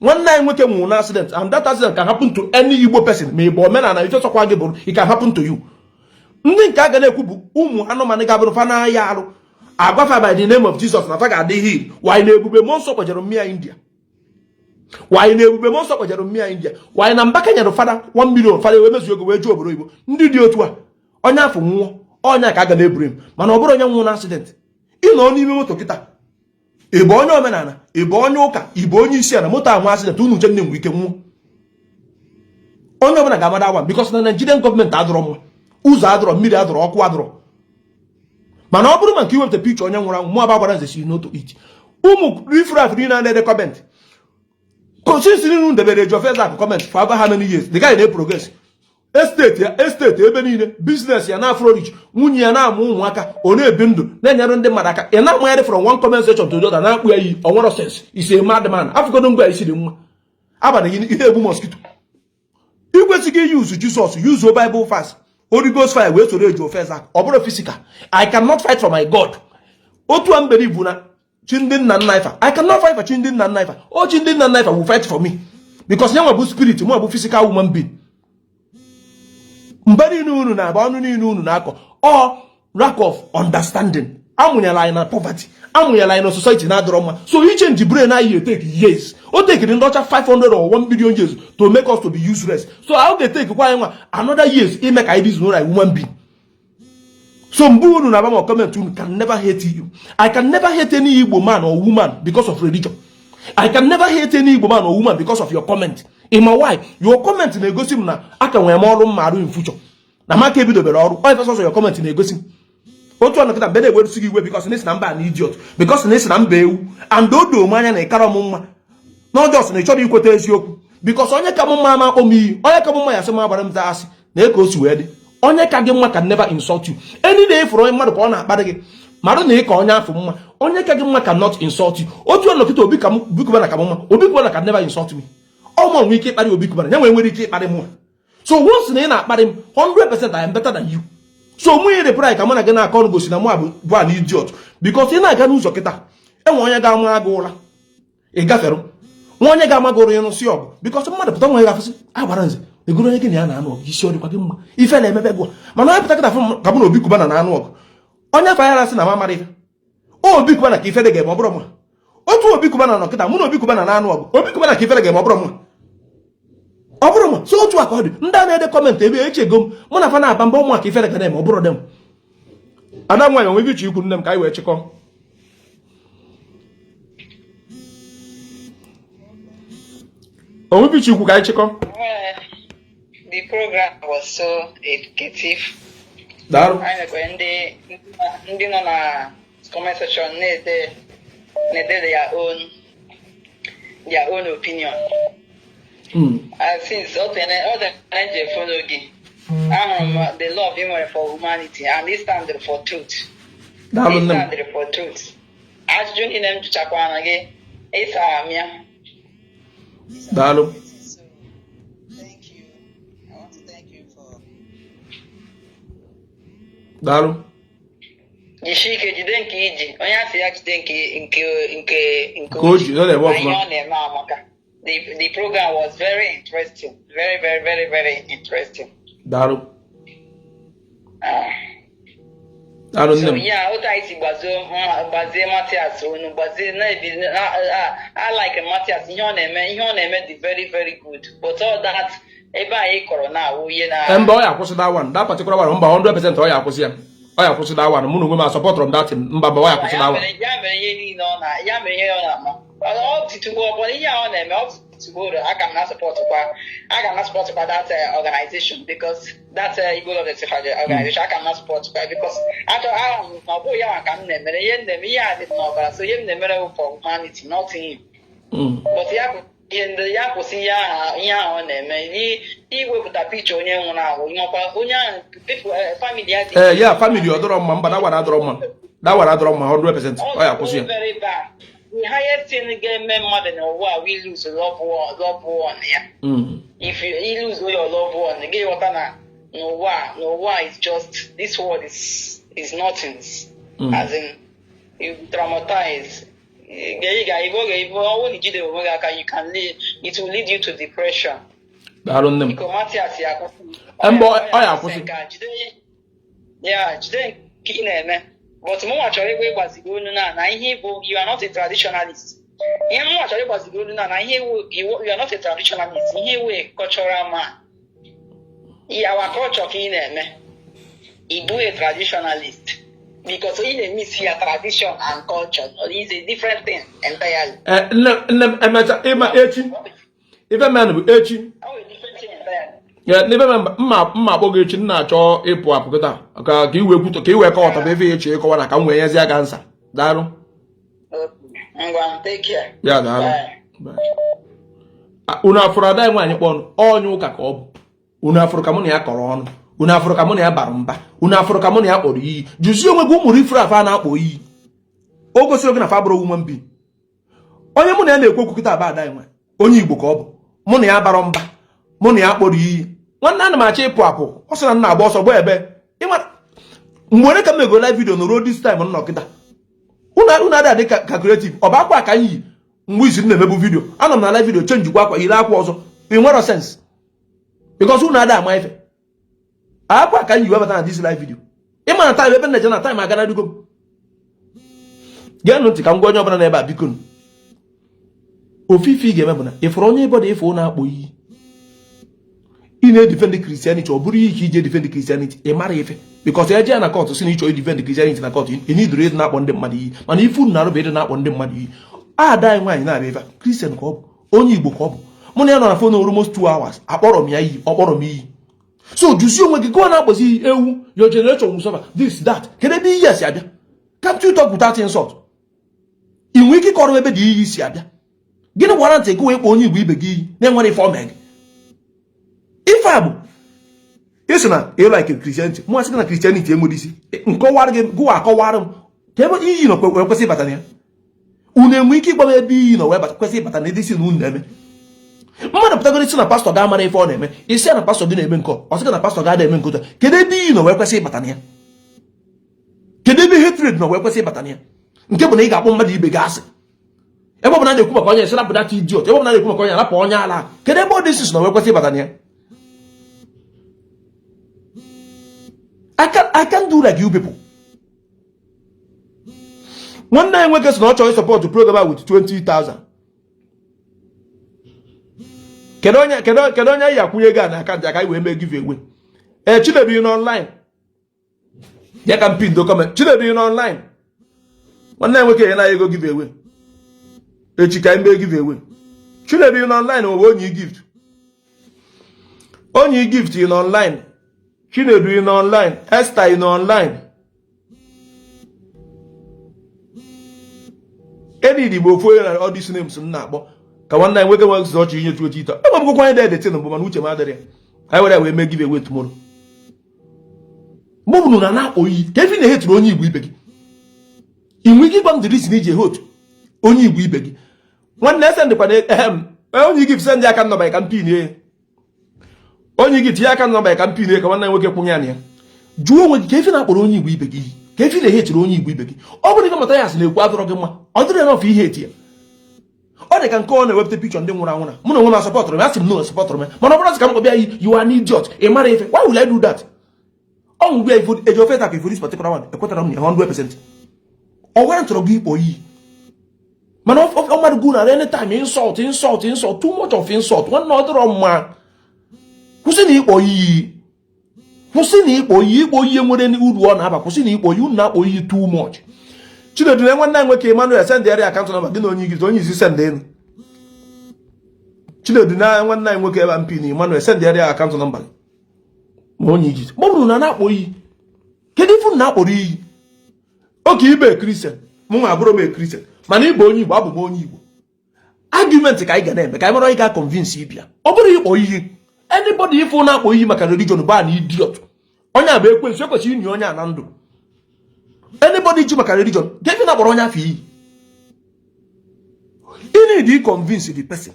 nwanne anyị nwoke nwụrụ na accident and that accident can happen to any Igbo person ma ị bụ omenala ife sọkwa gị bụrụ it can happen to you ndị nke a ga na-ekwu bụ ụmụ anụmanụ ga-abụrụ fa n'ahịa arụ agwafa by the name of Jesus na fa ga-adị heal why na ebube mmụọ nsọ kpọjere mmịa India why na Mbaka nyere fada 1 million fada wee mezuo ego wee jụọ obodo Igbo ndị dị otu a onye afọ nwụọ onye ka a ga na-eburu m mana ọ bụrụ onye nwụrụ na accident ịnọ n'ime moto kịta ịbụ onye omenala ịbụ onye ụka ịbụ onye isi ala moto ahụ accident unu uche nne nwere ike nwụọ onye ọbụla ga-amada awa because na Nigerian gọọmenti adọrọ mma ụzọ adọrọ mmiri adọrọ ọkụ adọrọ mana ọ bụrụ ma nke iwepụta picture onye nwụrụ anwụ mụ aba gbara nze si n'otu it ụmụ rifraf niile na-ede kọment konsisi ninu debere ejo fez akụ kọment for over how many years the guy na progress estate ebe niile business ya na afro rich nwunye ya na-amụ ụmụaka ọ na-ebi ndụ na-enyere ndị mmadụ aka ị na-amụgharị from one comment section to the other na-akpụ ya iyi onwero sense ise mad man afụgodo ngwa isi dị mma abalị ihe egbu mosquito ikwesịghị use Jesus use Bible fast Holy Ghost fire wee soro eju ofense ọ bụrụ physical I cannot fight for my God otu a mberi bụ na chi ndị nna nna ifa I cannot fight for chi ndị nna nna ifa o chi ndị nna nna ifa will fight for me because nyanwa bụ spirit mụ bụ physical woman being mberi unu na-aba ọnụ niile unu na-akọ ọ lack of understanding amụnyela anyị na poverty amụnyela anyị na society na-adọrọ mma so i change brain anyị take years o take ndị ọcha 500 or 1 billion years to make us to be useless so I ga-take kwa anyị nwa another years ime ka anyị dị zuru like woman being so mgbe unu na-aba ma comment unu can never hate you I can never hate any Igbo man or woman because of religion I can never hate any Igbo man or woman because of your comment in my why your comment na-egosi m na aka nwere m ọrụ mma arụ in future na maka ebidobere ọrụ ọ ife sọsọ your comment na-egosi m otu ọnụ kịta mgbe na-ewerusi gị iwe because na isi na mba na idiot because na isi na mba ewu and o doo m anya na ịkara m mma n'ọjọọ na ị chọrọ ikweta eziokwu because onye ka m mma ama akpọ m iyi onye ka m mma ya sị m agbara m za asị na eke o si wee dị onye ka gị mma can never insult you any day ịfụrụ onye mmadụ ka ọ na-akparị gị marụ na ị ka onye afọ mma onye ka gị mma can not insult you otu ọnụ kịta Obi Kubana ka m mma Obi Kubana can never insult me ọma nwee ike ịkparị Obi Kubana ya nwere ike ịkparị mụ so once na ị na-akparị m 100% I am better than you so mụ nyere pride ka mụ na gị na-akọ ọrụ gosi na mụ bụ an idiot because ị na-aga n'ụzọ kịta enwe onye ga-ama agụ ụra ị gafere nwa onye ga-ama gị ụrụ ya n'ụsị ọgụ because mmadụ pụta nwa ya gafesị agbara nze egoro onye gị na ya na-anụ ọgụ isi ọ dịkwa gị mma ife na-emebe gụ mana onye pụta kịta ka mụ na Obi Kubana na-anụ ọgụ onye afọ ya rasị na ma mara ife Obi Kubana ka ifere ga-eme ọ bụrụ mma otu Obi Kubana nọ kịta mụ na Obi Kubana na-anụ ọgụ Obi Kubana ka ifere ga-eme ọ bụrụ mma ọ bụrụ mma so otu aka ọ dị ndị a na-ede kọmentị ebe echego m mụ na fa na-aba mba ụmụaka ifere ga na-eme ọ bụrụ dem ada nwaanyị onwe iche ikwu nne m ka anyị wee chịkọ onwe iche ikwu ka anyị chịkọ The program was so educative. Daalụ. Ndị nọ na comment section na-ede their own opinion. since all the energy the love him for humanity and he standing for truth. He standing for truth. As Juni name to Chakwan again, it's Amia. Dalo. So, thank you. I want to thank you for. Dalo. Ishi ke jidenki iji. Onya si ya jidenki nke Coach, you know the work, man. The program was very interesting. Very, very, very, very interesting. Dalo. So yeah, what I see was Matthias. I like Matthias. He made very, very good. But all that, corona, and boy, I that one. That particular one, 100% oya pussy. Oya pussy that one. Munu go support from that in Mbaba oya pussy that one. All to go up to go. I cannot support that organization because that's Igbo Land organization. I cannot support because after I am no boy I can name so you never for humanity, not him. But in the Yakusi on them, he will put a picture on people, family. Yeah, family, or drum, but that one I drum. That one I drum 100%. Oya pussy. Very bad. The highest thing again, more than a war, we lose a loved one. Yeah. If you lose your loved one, again, what no war is just this word is nothing. As in, you traumatize. You can lead. It will lead you to depression. I don't know. Yeah, today, but more actually was you are not a traditionalist. You are not a traditionalist. He cultural man. Our culture he do a traditionalist. Because he miss here tradition and culture. It's a different thing entirely. If a man will echi. Yeah, never remember my bogus na cho epo apukota. Ka ki we kuto ki we ka oto be fe echi ko wana ka nwe yezi aga answer. Daru. Take care. Yeah, daru. Bye. Una afurada nwa anyi kponu. Onyu ka obu. Una afuru ka mu na ya koro onu. Una afuru ka mu na ya barumba. Una afuru ka mu na ya kporu yi. Juzi onwe gu muri fru afa na akpo yi. Ogosi oge na fa bro woman bi. Onye mu na ya na-ekwu okwu kita ba ada nwa. Onye Igbo ka obu. Mu na ya barumba. Mu na ya kporu yi. Nwanna na machi ịpụ apụ ọ sị na nna agba ọsọ gba ebe ịma mgbe onye ka m ego live video no road this time nọ kịta unu ada dị ka creative ọ bụ akwa ka nyi mgbe izi na-emebu video anọ m na live video change kwa akwa yiri akwa ọzọ in what sense because unu ada ama ife akwa ka nyi webata na this live video ịma na time ebe na na time aga na dugo geenụ ntị ka ngwa onye ọbụla na ebe a biko ofifi ga-eme bụ na ịfụrụ onye ebe ọ dị ife ụnụ akpọ iyi in a defend Christianity or buri he defend Christianity a marry if because I na court to see each defend Christianity na court you need to read na on them money man if you na be na on them money die wine na river Christian ko onye Igbo ko mo na na phone almost 2 hours akporo mi ayi okporo mi so juicy onwe gi go na akposi ewu your generation will suffer this that can they be yes abia can't you talk without insult in wiki koro ebe di isi abia gini warrant go ekpo onye Igbo ibe gi na enwere form if I'm yes na you like Christianity mo asị na Christianity emodisi nkọwara gị gụwa akọwara m kebe iyi no kwesị bata ya unu enwe ike ịgba ebe iyi no wee bata kwesị bata na edisi na unu na-eme mmadụ pụtagoro isi na pastọ ga-amara ife ọ na-eme isi na pastọ gị na-eme nkọ ọ sị na pastọ ga-ada eme nkọta kedu ebe iyi no wee kwesị bata na ya kedu ebe hatred no wee kwesị bata na ya nke bụ na ị ga-akpọ mmadụ ibe gị asị ebe ọ bụ na na-ekwu maka onye esi rapụ data idiot ebe ọ bụ na na-ekwu maka onye rapụ onye ala kedu ebe ọ dị isi no wee kwesị bata na ya I can't do like you people. One day we get no choice support to program with 20,000. Kedonya ya kwunye ga na account aka we make give away. Chinedu in online. Ya can pin do comment. Chinedu in online. One day we get na you go give away. Chika mbe give away. Chinedu in online o only gift. Only gift in online. Chinedu in online, Esther in online. Any Igbo for all these names na akpọ ka nwanne anyị nwoke nwe ọchị inye tuo tita enwe m gụkwa anyị dedetin mbụ mana uche m adịrị ya anyị were wee mee give away tomorrow mgbe ọbụla na-akpọ iyi ka efi na-ehetụrụ onye Igbo ibe gị inwe ike ịgwa m dịrị isi na iji ehotu onye Igbo ibe gị nwanne ese ndịkwa na onye gị fise ndị aka nnọba ka mpin ya onye gị tinye aka nnọba ka mpin ya ka nwanne nwoke kwụnye ya na ya jụọ onwe gị ka efi na-akpọrọ onye Igbo ibe gị iyi ka efi na-ehetụrụ onye Igbo ibe gị ọ bụrụ gị mata ya sị na-ekwu adọrọ gị mma ọ dịrị n'ọfụ ihe eti ya ọ dị ka nke ọ na-ewepụta pikchọ ndị nwụrụ anwụ na mụ na onwe m asọpọtụrụ m asị m na sọpọtụrụ m mana ọ bụrụ ka m kpọbịa yi you are an idiot ị mara ife why will I do that ọ nwụ bịa eji ofe taka ifo this particular one ekwetara m ya 100% ọ gwara ntọrọ gị ikpọ iyi mana ọ mmadụ gụ na anytime insult too much of insult nwanne ọ dịrọ mma kwụsị na ịkpọ iyi ịkpọ iyi nwere uru ọ na-aba kwụsị na ịkpọ iyi unu na-akpọ iyi too much Chinedu na nwanne anyị nwoke Emmanuel send area akaụntụ nọmba gị na onye isi send enu Chinedu na nwanne anyị nwoke ebe mpi na Emmanuel send area akaụntụ nọmba gị ma onye iji mgbe na na-akpọ iyi kedu ifu na akpọrọ iyi oke ibe Christian mụ nwa abụrụ m Christian mana ịbụ onye Igbo abụ m onye Igbo argument ka anyị ga na-eme ka anyị mara anyị ga-convince ịbịa ọ bụrụ ịkpọ iyi anybody ifu na-akpọ iyi maka religion bụ na idiot onye a bụ ekwensu ekwesịrị inye onye a na ndụ anybody ji maka religion gave na kpọrọ onye afọ iyi ị need to convince the person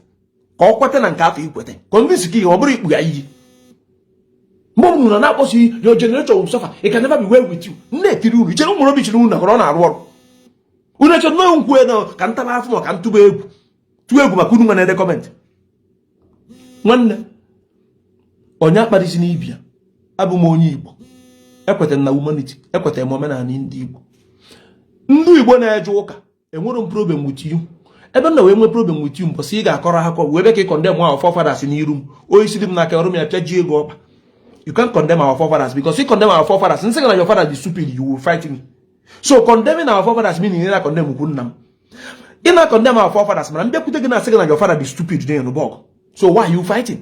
ka ọ kwete na nke afọ ikwete convince ka ọ bụrụ ikpu ya iyi mgbe ọbụla na-akpọsi your generation will suffer it can never be well with you na-ekiri unu ichere ụmụrụ obi chiri unu na ọ na-arụ ọrụ unu eche nọ nkwu na ka ntaba afọ ma ka ntụba egwu tụọ egwu maka unu nwe na-ede kọmentị nwanne onye akparịsi n'ibia abụ m onye Igbo ekwetara na humanity ekwetara m omenala ndị Igbo ndị Igbo na-eje ụka enwere m problem with you ebe na wee nwee problem with you mbọsị ị ga-akọrọ akọ wee be ka ị condemn our forefathers n'iru m onye isi dị m n'aka ọrụ m ya pịaji ego ọkpa you can't condemn our forefathers because you condemn our forefathers nsị na your father is stupid you will fight me so condemning our forefathers meaning ị na-condemn ukwu nna m ị na-condemn our forefathers mana mbịakwute gị na-asị gị na your father is stupid dị n'ụbọgụ so why are you fighting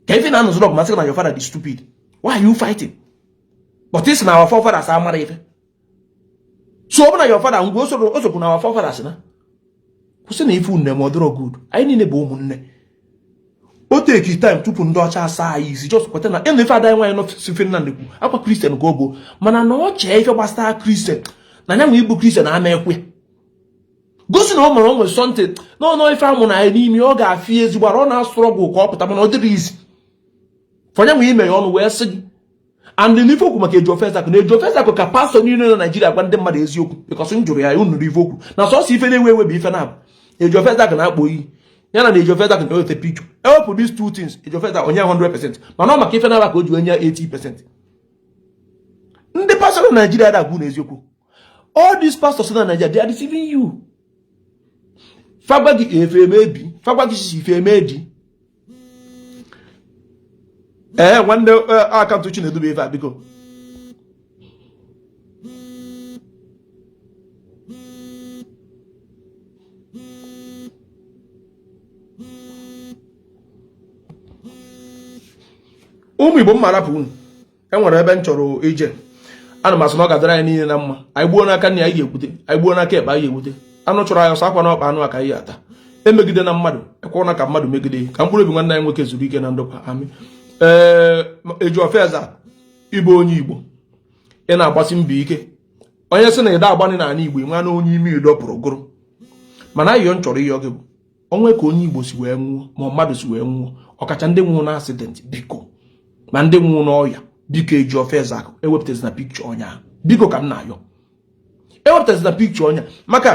ka ife na-anụzụrụ ọgụ masị gị na your father is stupid why are you fighting but it's na our forefathers amara ife so ọ bụ na your father ngwe osokwu na our forefathers na kwụsị na ife unne ma ọ dịrọ good anyị niile bụ ụmụnne o take time tupu ndị ọcha asaa anyị isi just kweta na ịnụ ife ada nwaanyị nọ si Finland kwu akwa Christian ka ọ bụ mana na ọ chee ife gbasara Christian na nya nwe igbu Christian ama ekwe gosi na ọ mara onwe something n'ọnụ ife amụ na anyị n'ime ọ ga-afị ezigbo ọ na-asụrụ ọgwụ ka ọ pụta mana ọ dịrị izi fọnya nwe ime ya ọnụ wee sị gị and n'ife okwu maka eji ofezakụ na eji ofezakụ ka pastọ niile na Naịjirịa gwa ndị mmadụ eziokwu because m jụrụ ya unu nụrụ ife okwu na sọsọ ife na-ewe ewe bụ ife na-abụ eji ofezakụ na-akpọ iyi ya na eji ofezakụ na-eweta picture ewepụ these two things eji ofezakụ onye 100% mana ọ maka ife na-aba ka o ji onye 80%. ndị pastọ na Naịjirịa na-agwụ na eziokwu all these pastors na Naịjirịa they are deceiving you fagwa gị efe emebi fagwa gị sisi ife emebi nwanne akaụntụ Chinedu bụ ebe a biko ụmụ Igbo mma rapụ unu enwere ebe m chọrọ ije ana m asị na ọ ga-adịrị anyị niile na mma anyị gbuo n'aka nne anyị ga-ekwute anyị gbuo n'aka ekpe anyị ga-ekwute anụ chọrọ anyị ọsọ akwa na ọkpa anụ aka anyị ata emegide na mmadụ ekwụna ka mmadụ megide ka mkpụrụ obi nwanne anyị nwoke zuru ike na ndokwa amị eji ofeza ịbụ onye Igbo ị na-agbasi mbọ ike onye sị na ịda agbani n'ala Igbo nwa na onye ime ido pụrụ gụrụ mana ayọ m chọrọ ihe oge bụ onwe ka onye Igbo si wee nwụọ ma mmadụ si wee nwụọ ọkacha ndị nwụrụ na accident biko ma ndị nwụrụ n'ọya biko eji ofeza ewepụtazi na pikchọ ọnya biko ka m na-ayọ ewepụtazi na pikchọ ọnya maka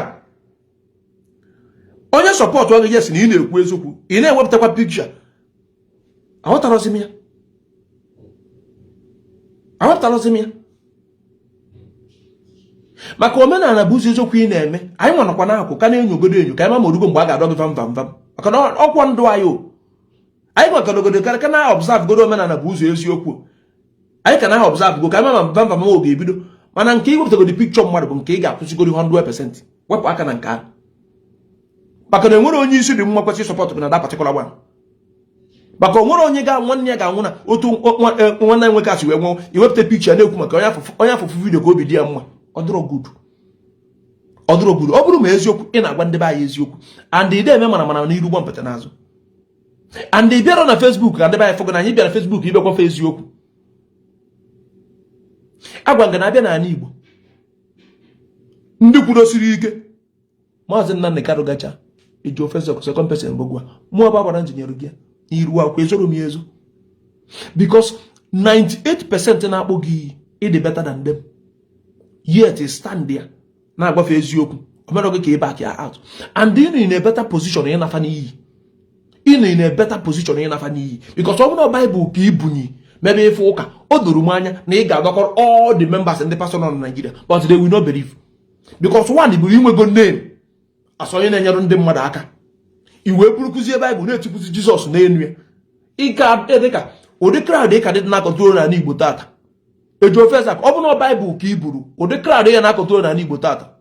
onye sọpọtụ oge yes na ị na-ekwu eziokwu ị na-ewepụtakwa pikchọ aghọtarọzi m ya maka omenala bụ ụzọ eziokwu ị na-eme anyị nwanakwa n'akụ ka na-enyogodo enyo ka anyị ma orugo mgbe a ga-adọ gị vam maka na ọkwọ ndụ anyị anyị nwekọdogodo ka na observe godo omenala bụ ụzọ eziokwu anyị ka na observe go ka anyị ma vam oge ebido mana nke iwepụtagodi pikchọ mmadụ bụ nke ị ga-akwụsịgodi 100% wepụ aka na nke ahụ maka na enwere onye isi dị mma kwesịrị sọpọtụ na da particular one maka onwere onye nwanne ya ga-anwụ na otu nwanne ya nwoke asị wee nwụọ iwepụta pikchọ na-ekwu maka onye afụfụ vidio ka obi dị ya mma ọ dịrọ good ọdụrụ ogburu ọ bụrụ ma eziokwu ị na-agwa ndị be anyị eziokwu and ị na-eme mana n'iru gba mpete n'azụ and ị bịara na Facebook ka ndị be anyị fọgọ na anyị bịara Facebook ibekwafe eziokwu agwa nga na-abịa n'ala Igbo ndị kwudosiri ike Maazị Nnamdi Kanu gacha eji ofe second person bogwa mụ ọba gbara njinyere gị n'iru akwụkwọ ezoro m ezo because 98% na-akpọ gị ịdị better than them yet stand there na-agbafe eziokwu omero gị ka ị back ya out and ị in a better position ị nafa n'iyi in a better position ị nafa n'iyi because ọ bụrụ Bible ka ibunyi mebe ife ụka o doro m anya na ị ga-adọkọrọ all the members in the person of Nigeria but they will not believe because one bụ inwego name asọ onye na-enyere ndị mmadụ aka iwe burukuzie Bible na-etipụzi Jizọs n'enu ya ike dịka ụdị crowd ka dị na kọntrol na Igbo tata eji ofe eza ọ bụ na Bible ka i buru ụdị crowd ya na kọntrol na Igbo tata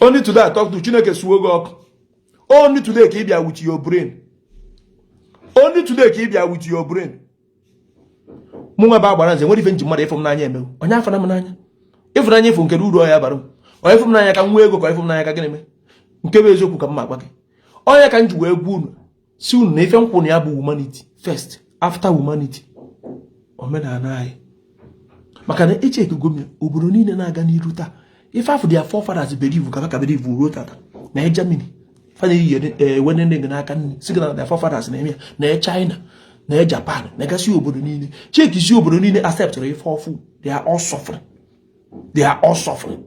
only today I talk to Chineke suo gị ọkụ only today ka ị bịa with your brain only today ka ị bịa with your brain mụ nwa ba agbara nze nwere ife nji mmadụ ịfụ m n'anya emewu onye afọ na m n'anya ịfụnanya ịfụ nke uru ọya bara m onye ịfụ m n'anya ka m nwee ego ka ịfụ m n'anya ka gịnị mee nke bụ eziokwu ka m agwa gị onye ka m ji wee gwa unu si unu na ife nkwụ na ya bụ humanity first after humanity omenala anyị maka na eche ekugo m obodo niile na-aga n'iru taa ife afọ dia forefathers believe ka believe ruo tata na Germany fana iyi wene ndị n'aka nne si na dia forefathers na-eme na China na Japan na gasị obodo niile cheki isi obodo niile accept ife ọfụ they are all suffering. They are all suffering.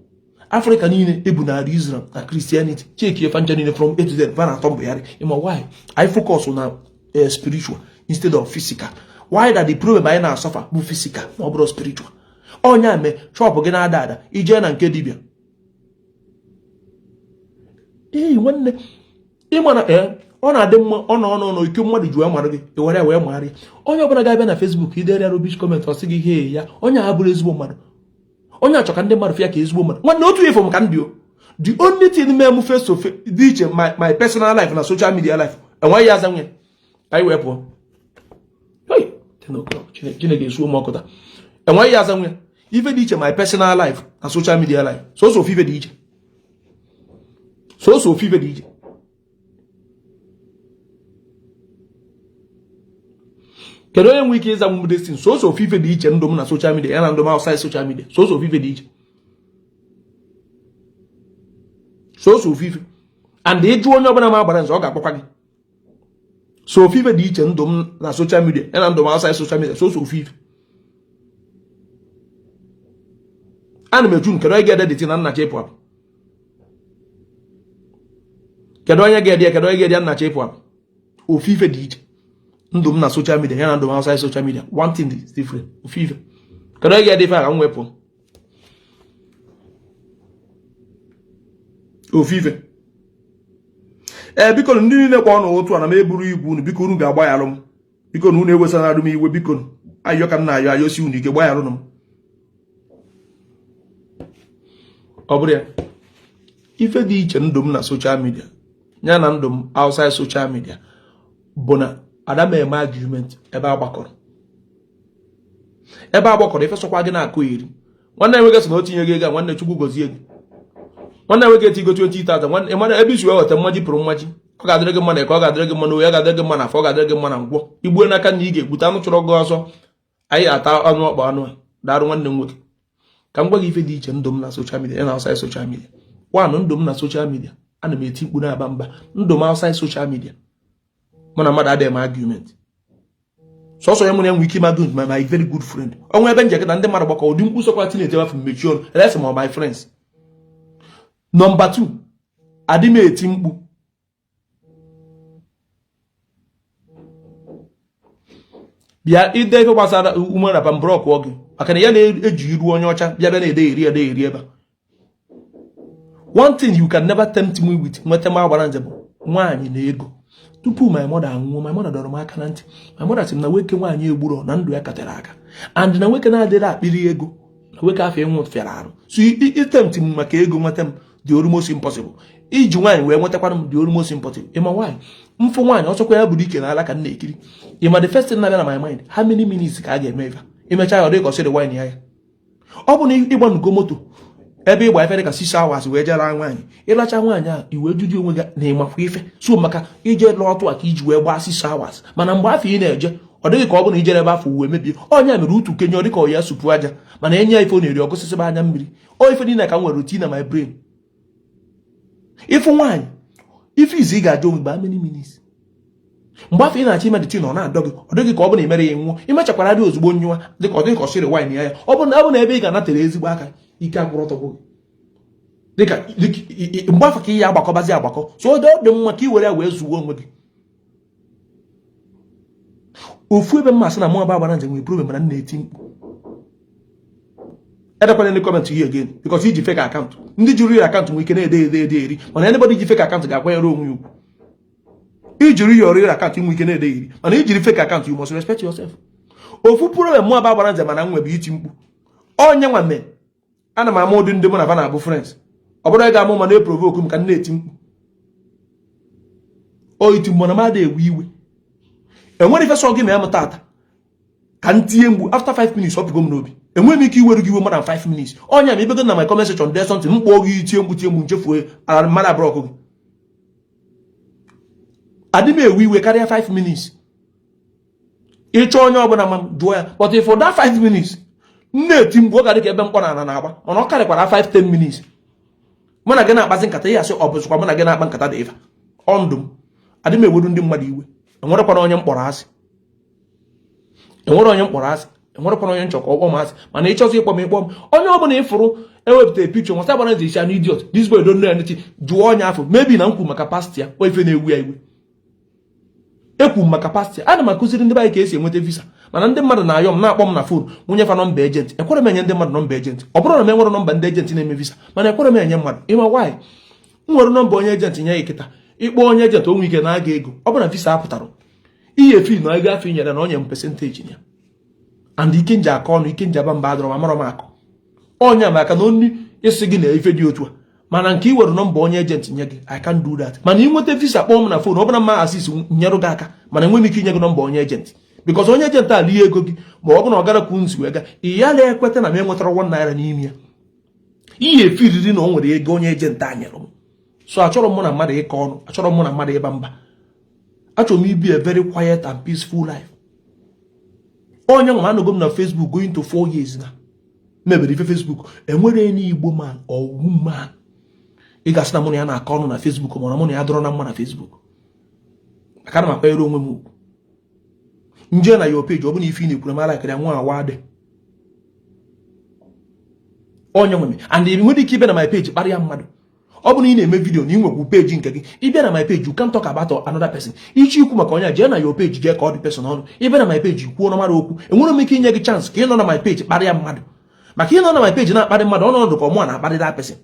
Africa niile ebu na Israel na Christianity cheki efanja niile from A to Z vana tombo yari ima why I focus on spiritual instead of physical. Why that the problem I na suffer bụ physical na ọ bụrụ spiritual. Onya me shop gị na ada ije na nke dibia nwanne ịmana ọ na-adị mma ọ ike mmadụ ju amara gị ewere wee marị onye ọbụla ga-abịa na Facebook idere rubbish comment ọ sị gị ihe ya onye a bụrụ ezigbo mmadụ onye achọ ka ndị mmadụ fịa ka ezigbo mmadụ nwanne otu ifo m ka ndị the only thing mee m face to face dị iche my personal life na social media life enweghị ya aza nwunye ka anyị wee pụọ Chineke esuo m ọkụta enweghị ya aza nwunye ife dị iche my personal life na social media life so ofife dị iche so ofife dị iche kedu onye nwe ike ịza m destin so ofife dị iche ndụ m na social media ya na ndụ m outside social media so ofife dị iche so ofife and ịjụ onye ọbụla ma agbara nzọ ọ ga-akpọkwa gị so ofife dị iche ndụ m na social media ya na ndụ m outside social media so ofife ana m eju kedu onye ga-edediti na nna chepụ apụ kedu onye ga-ede nna chepụ apụ ofife dị iche ndụ m na social media ya na ndụ m outside social media one thing is different ofife kedu onye ga-ede ife a ka m wepụ ofife biko ndị niile kwa ọnụ otu a na m eburu igwu unu biko unu ga-agbagharụ m biko unu ewesana m iwe biko ayọ ka m na-ayọ ayọsi unu ike gbagharụ m ọ bụrụ ya ife dị iche ndụ m na social media ya na ndụ m outside social media bụ na ada m eme argument ebe agbakọrọ ife sọkwa gị na-akụ iri nwanne enweghị so na o tinye gị ego nwanne Chukwu gozie gị nwanne enweghị etigo 20,000 nwanne mana ebe isi weweta mmaji pụrụ mmaji ọ ga-adịrị gị mma ka ọ ga-adịrị gị mma na ya ga-adịrị gị mma na afọ ọ ga-adịrị gị mma na ngwọ igbuo n'aka na ị ga-egbute anụ chọrọ gị ọsọ anyị ata anụ ọkpa anụ a darụ nwanne m nwoke ka m gwa gị ife dị iche ndụ m na social media na outside social media one ndụ m na social media ana m eti mkpu na-aba mba ndụ m outside social media mụ na mmadụ adịghị m argument sọsọ ya mụ na-enwe ike ịmadụ my very good friend ọnwa ebe njekọta ndị mmadụ gbakọ ụdị mkpu sọkwa tinete afọ mmechi ọnụ rest m my friends. Number 2 adị m eti mkpu bịa ide ife gbasara ume rapa mbrọk ọgụ maka na ya na-eji iru onye ọcha bịa bịa na-ede eri ebe one thing you can never tempt me with nweta m agbara nze bụ nwaanyị na ego tupu my mother anwụọ my mother dọrọ m aka na ntị my mother sị m na nwoke nwaanyị egburo na ndụ ya katara aka and na nwoke na-adịrị akpịrị ego na nwoke afọ enwe fịara arụ so itempt m maka ego nweta m dị almost impossible iji nwaanyị wee nwetakwana m dị almost impossible ịma nwaanyị mfụ nwaanyị ọsọkwa ya bụrụ ike na ala ka m na-ekiri ịma the first thing na-abịa na my mind how many minutes ka a ga-eme ife imecha ya ọ dịka ọsịrị nwaanyị ya ọ bụ na ịgbanugo moto ebe ịgba ife dịka 6 hours wee jere nwaanyị ịlacha nwaanyị a iwe juju onwe gị na ịmakwa ife so maka ije lọtụ a ka iji wee gbaa 6 hours mana mgbe afọ ị na-eje ọ dịghị ka ọ bụ na ijere ebe afọ uwe mebie onye mere utu kenye ọ dịka ọ ya supu aja mana enye ya ife ọ na-eri ọgụsịsịba anya mmiri o ife niile ka m nwere routine na my brain ịfụ nwaanyị ife izi ị ga-ajụ onwe gbaa many minutes mgbe afọ ị na-achọ imeditin ọ na-adọ gị ọ dịghị ka ọ bụ na imere ya nwụọ imechakwara dị ozugbo nyụwa dịka ọ dịghị ka ọ sịrị wine ya ọ bụ na ebe ị ga-anatere ezigbo aka ike agwụrụ ọtọgwụ dịka mgbe afọ ka ị ya agbakọbazi agbakọ so ọ dị mma ka ị were ya wee zuo onwe gị ofu ebe mmasị na mụ agbara njem nwere problem mana m na-eti mkpu edekwana ndị kọmentị ihe again because iji fake akaụntụ ndị jiri ya akaụntụ nwere ike na-ede eri mana anybody ji fake akaụntụ ga-akwanyere onwe ya ugwu ijiri ya ọrịa akaụntụ inwe ike na-ede iri mana ijiri fake akaụntụ you must respect yourself ofu problem mụ agbara njem mana m nwebe iti mkpu onye nwa mee ana m ama ụdị ndị mụ na va na-abụ friends ọ bụrụ ị ga-amụ ma na-eprovoke m ka m na-eti mkpu o iti mgbe na m ada ewe iwe enwere ife sọ gị ma ya m tata ka m tinye mgbu after 5 minutes ọ pụgo m n'obi enweghị m ike iweru gị iwe more than 5 minutes onye ma ibego na my comment section dee something mkpọọ gị tie mgbu nchefuo ala mmadụ abụrọ ọkụ gị adị m ewe iwe karịa 5 minutes ịchọ onye ọbụla ma m jụọ ya but if for that 5 minutes m na-eti mgbu ọ ga dị ka ebe mkpọ na na-agba mana ọ karịkwara 5-10 minutes mụ na gị na-akpazi nkata ihe asị ọ bụzikwa mụ na gị na-akpa nkata dị ịfa ọ ndụ m adị m eweru ndị mmadụ iwe enwerekwana onye mkpọrọ asị enwerekwana onye nchọkọ ọkpọ m asị mana ịchọzi ịkpọ m ịkpọ m onye ọbụla ịfụrụ ewepụta pikchọ nwata gbara nze isi an idiot this boy don't know anything jụọ onye afọ mebi na nkwu maka past ya o ife na-ewu ya iwe ekwu maka past ya ana m akụziri ndị anyị ka esi enweta visa mana ndị mmadụ na-ayọ m na-akpọ m na fon nwunye fa nọmba ejenti ekwere m enye ndị mmadụ nọmba ejenti ọ bụrụ na m enwere nọmba ndị ejenti na-eme visa mana ekwere m enye mmadụ ịma nwaanyị m nwere nọmba onye ejenti nye ya kịta ịkpọ onye ejenti onwe ike na-aga ego ọ bụ na visa apụtara ihe fi na ego afọ inyere na onye m pesentaji ya and ike nji aka ọnụ ike nji aba mba adọrọ ma mara m akụ onye maka na onye isi gị na ife dị otu a mana nke i were nọmba onye ejenti nye gị I can do that mana ị nweta visa kpọọ m na fon ọ bụla mma asis nyerụ gị aka mana enweghị ike inye gị nọmba onye ejenti because onye ejenti a lie ego gị ma ọ bụ na ọ gara kwụ nsi wee ga ị ya na-ekweta na m enwetara 1 naira n'ime ya ihe efiriri na o nwere ego onye ejenti a nyere m so achọrọ m na mmadụ ịkọ ọnụ achọrọ m na mmadụ ịba mba achọrọ m ibi a very quiet and peaceful life onye nwa anọgo m na Facebook going to 4 years na mebere ife Facebook enwere enyi Igbo man or woman ị ga-asị na mụ na ya na-akọ ọnụ na Facebook mana mụ na ya dọrọ na mma na Facebook maka na m akwanyere onwe m ugwu nje na your page ọ bụ na ife ị na-ekwuru mara akịrị nwa awa dị onye nwe m and ị nwere ike ibe na my page kparịa mmadụ ọ bụ na ị na-eme vidio na ị nwekwu page nke gị ịbịa na my page you can talk about another person ichi ikwu maka onye jee na your page jee ka ọ dị person ọnụ ịbịa na my page kwuo n'ọmara okwu enwere m ike inye gị chance ka ị nọ na my page kparịa mmadụ maka ị nọ na my page na-akparị mmadụ ọnọdụ ka ọmụa na-akparị that person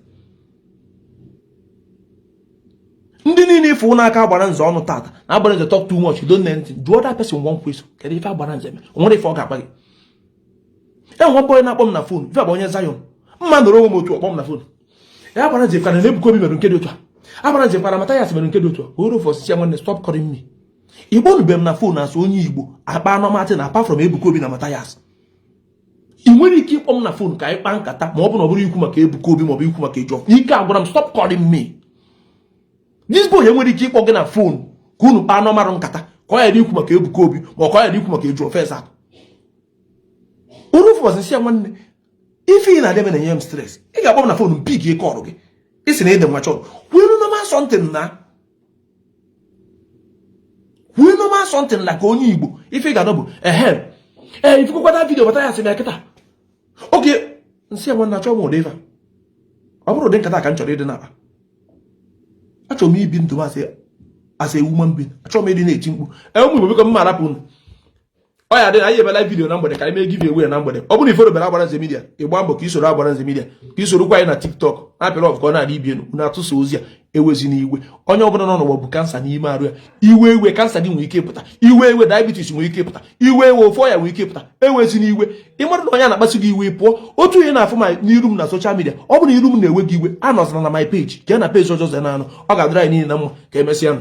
ndị niile ịfụ n'aka agbara nze ọnụ tata na agbara nze talk too much you don't know anything jụọ that person one question kedu ife agbara nze eme o nwere ife ọ ga-akpa gị enwe boy na-akpọ m na fon ife bụ onye Zion mma nọrọ onwe m otu ọkpọ m na fon ya agbara nze kana na Ebuka Obi mere nke dị otu a agbara nze kana Mathias mere nke dị otu a oro for sisi nwanne stop calling me Igbo nube m na fon asụ onye Igbo akpa anọmatị na apart from Ebuka Obi na Mathias ị nwere ike ịkpọ m na fon ka anyị kpaa nkata ma ọ bụ na ọ bụrụ ikwu maka Ebuka Obi ma ọ bụ ikwu maka Ejiofor ike agwara m stop calling me this boy enwere ike ịkpọ gị na fon ka unu kpaa anọmarụ nkata ka ọ yara ikwu maka Ebuka Obi ma ọ ka ọ yara ikwu maka Ejiofor eze uru for sisi nwanne ife ị na-adebe na-enye m stress ị ga-akpọ m na fon mpik ike ọrụ gị isi na ede nwa chọrọ kwuo nọma sọntịn na ka onye Igbo ife ị ga-anọ bụ ifekwkwata vidio bata ya sị m ya kịta oke nsị nwanne achọ m ụdị ife ọ bụrụ ụdị nkata ka m chọrọ ịdị n'akpa achọrọ m ibi ndụ m asị ewu mbi achọrọ m ịdị na-eti mkpu ụmụ Igbo biko m ma arapụ unu ọ ya dị na anyị ebela vidio na mgbede ka anyị mee give away na mgbede ọ bụrụ ifero bere Agbara Nze Media ịgba mbọ ka isoro Agbara Nze Media ka isorokwa anyị na TikTok na-apịrị ọf ka ọ na-adị ibi enu unu atụsa ozi a ewezi n'iwe onye ọbụla nọ n'ụwa bụ kansa n'ime arụ ya iwe kansa gị nwere ike ịpụta iwe diabetes nwere ike ịpụta iwe ofe ọya nwere ike ịpụta ewezi n'iwe ịmara na onye na-akpasị gị iwe pụọ otu ihe na-afụ ma n'iru m na social media ọ bụ na iru m na-ewe gị iwe anọzara na my page jee na page ọjọọ ze na anụ ọ ga-adịra anyị niile na mma ka emesịa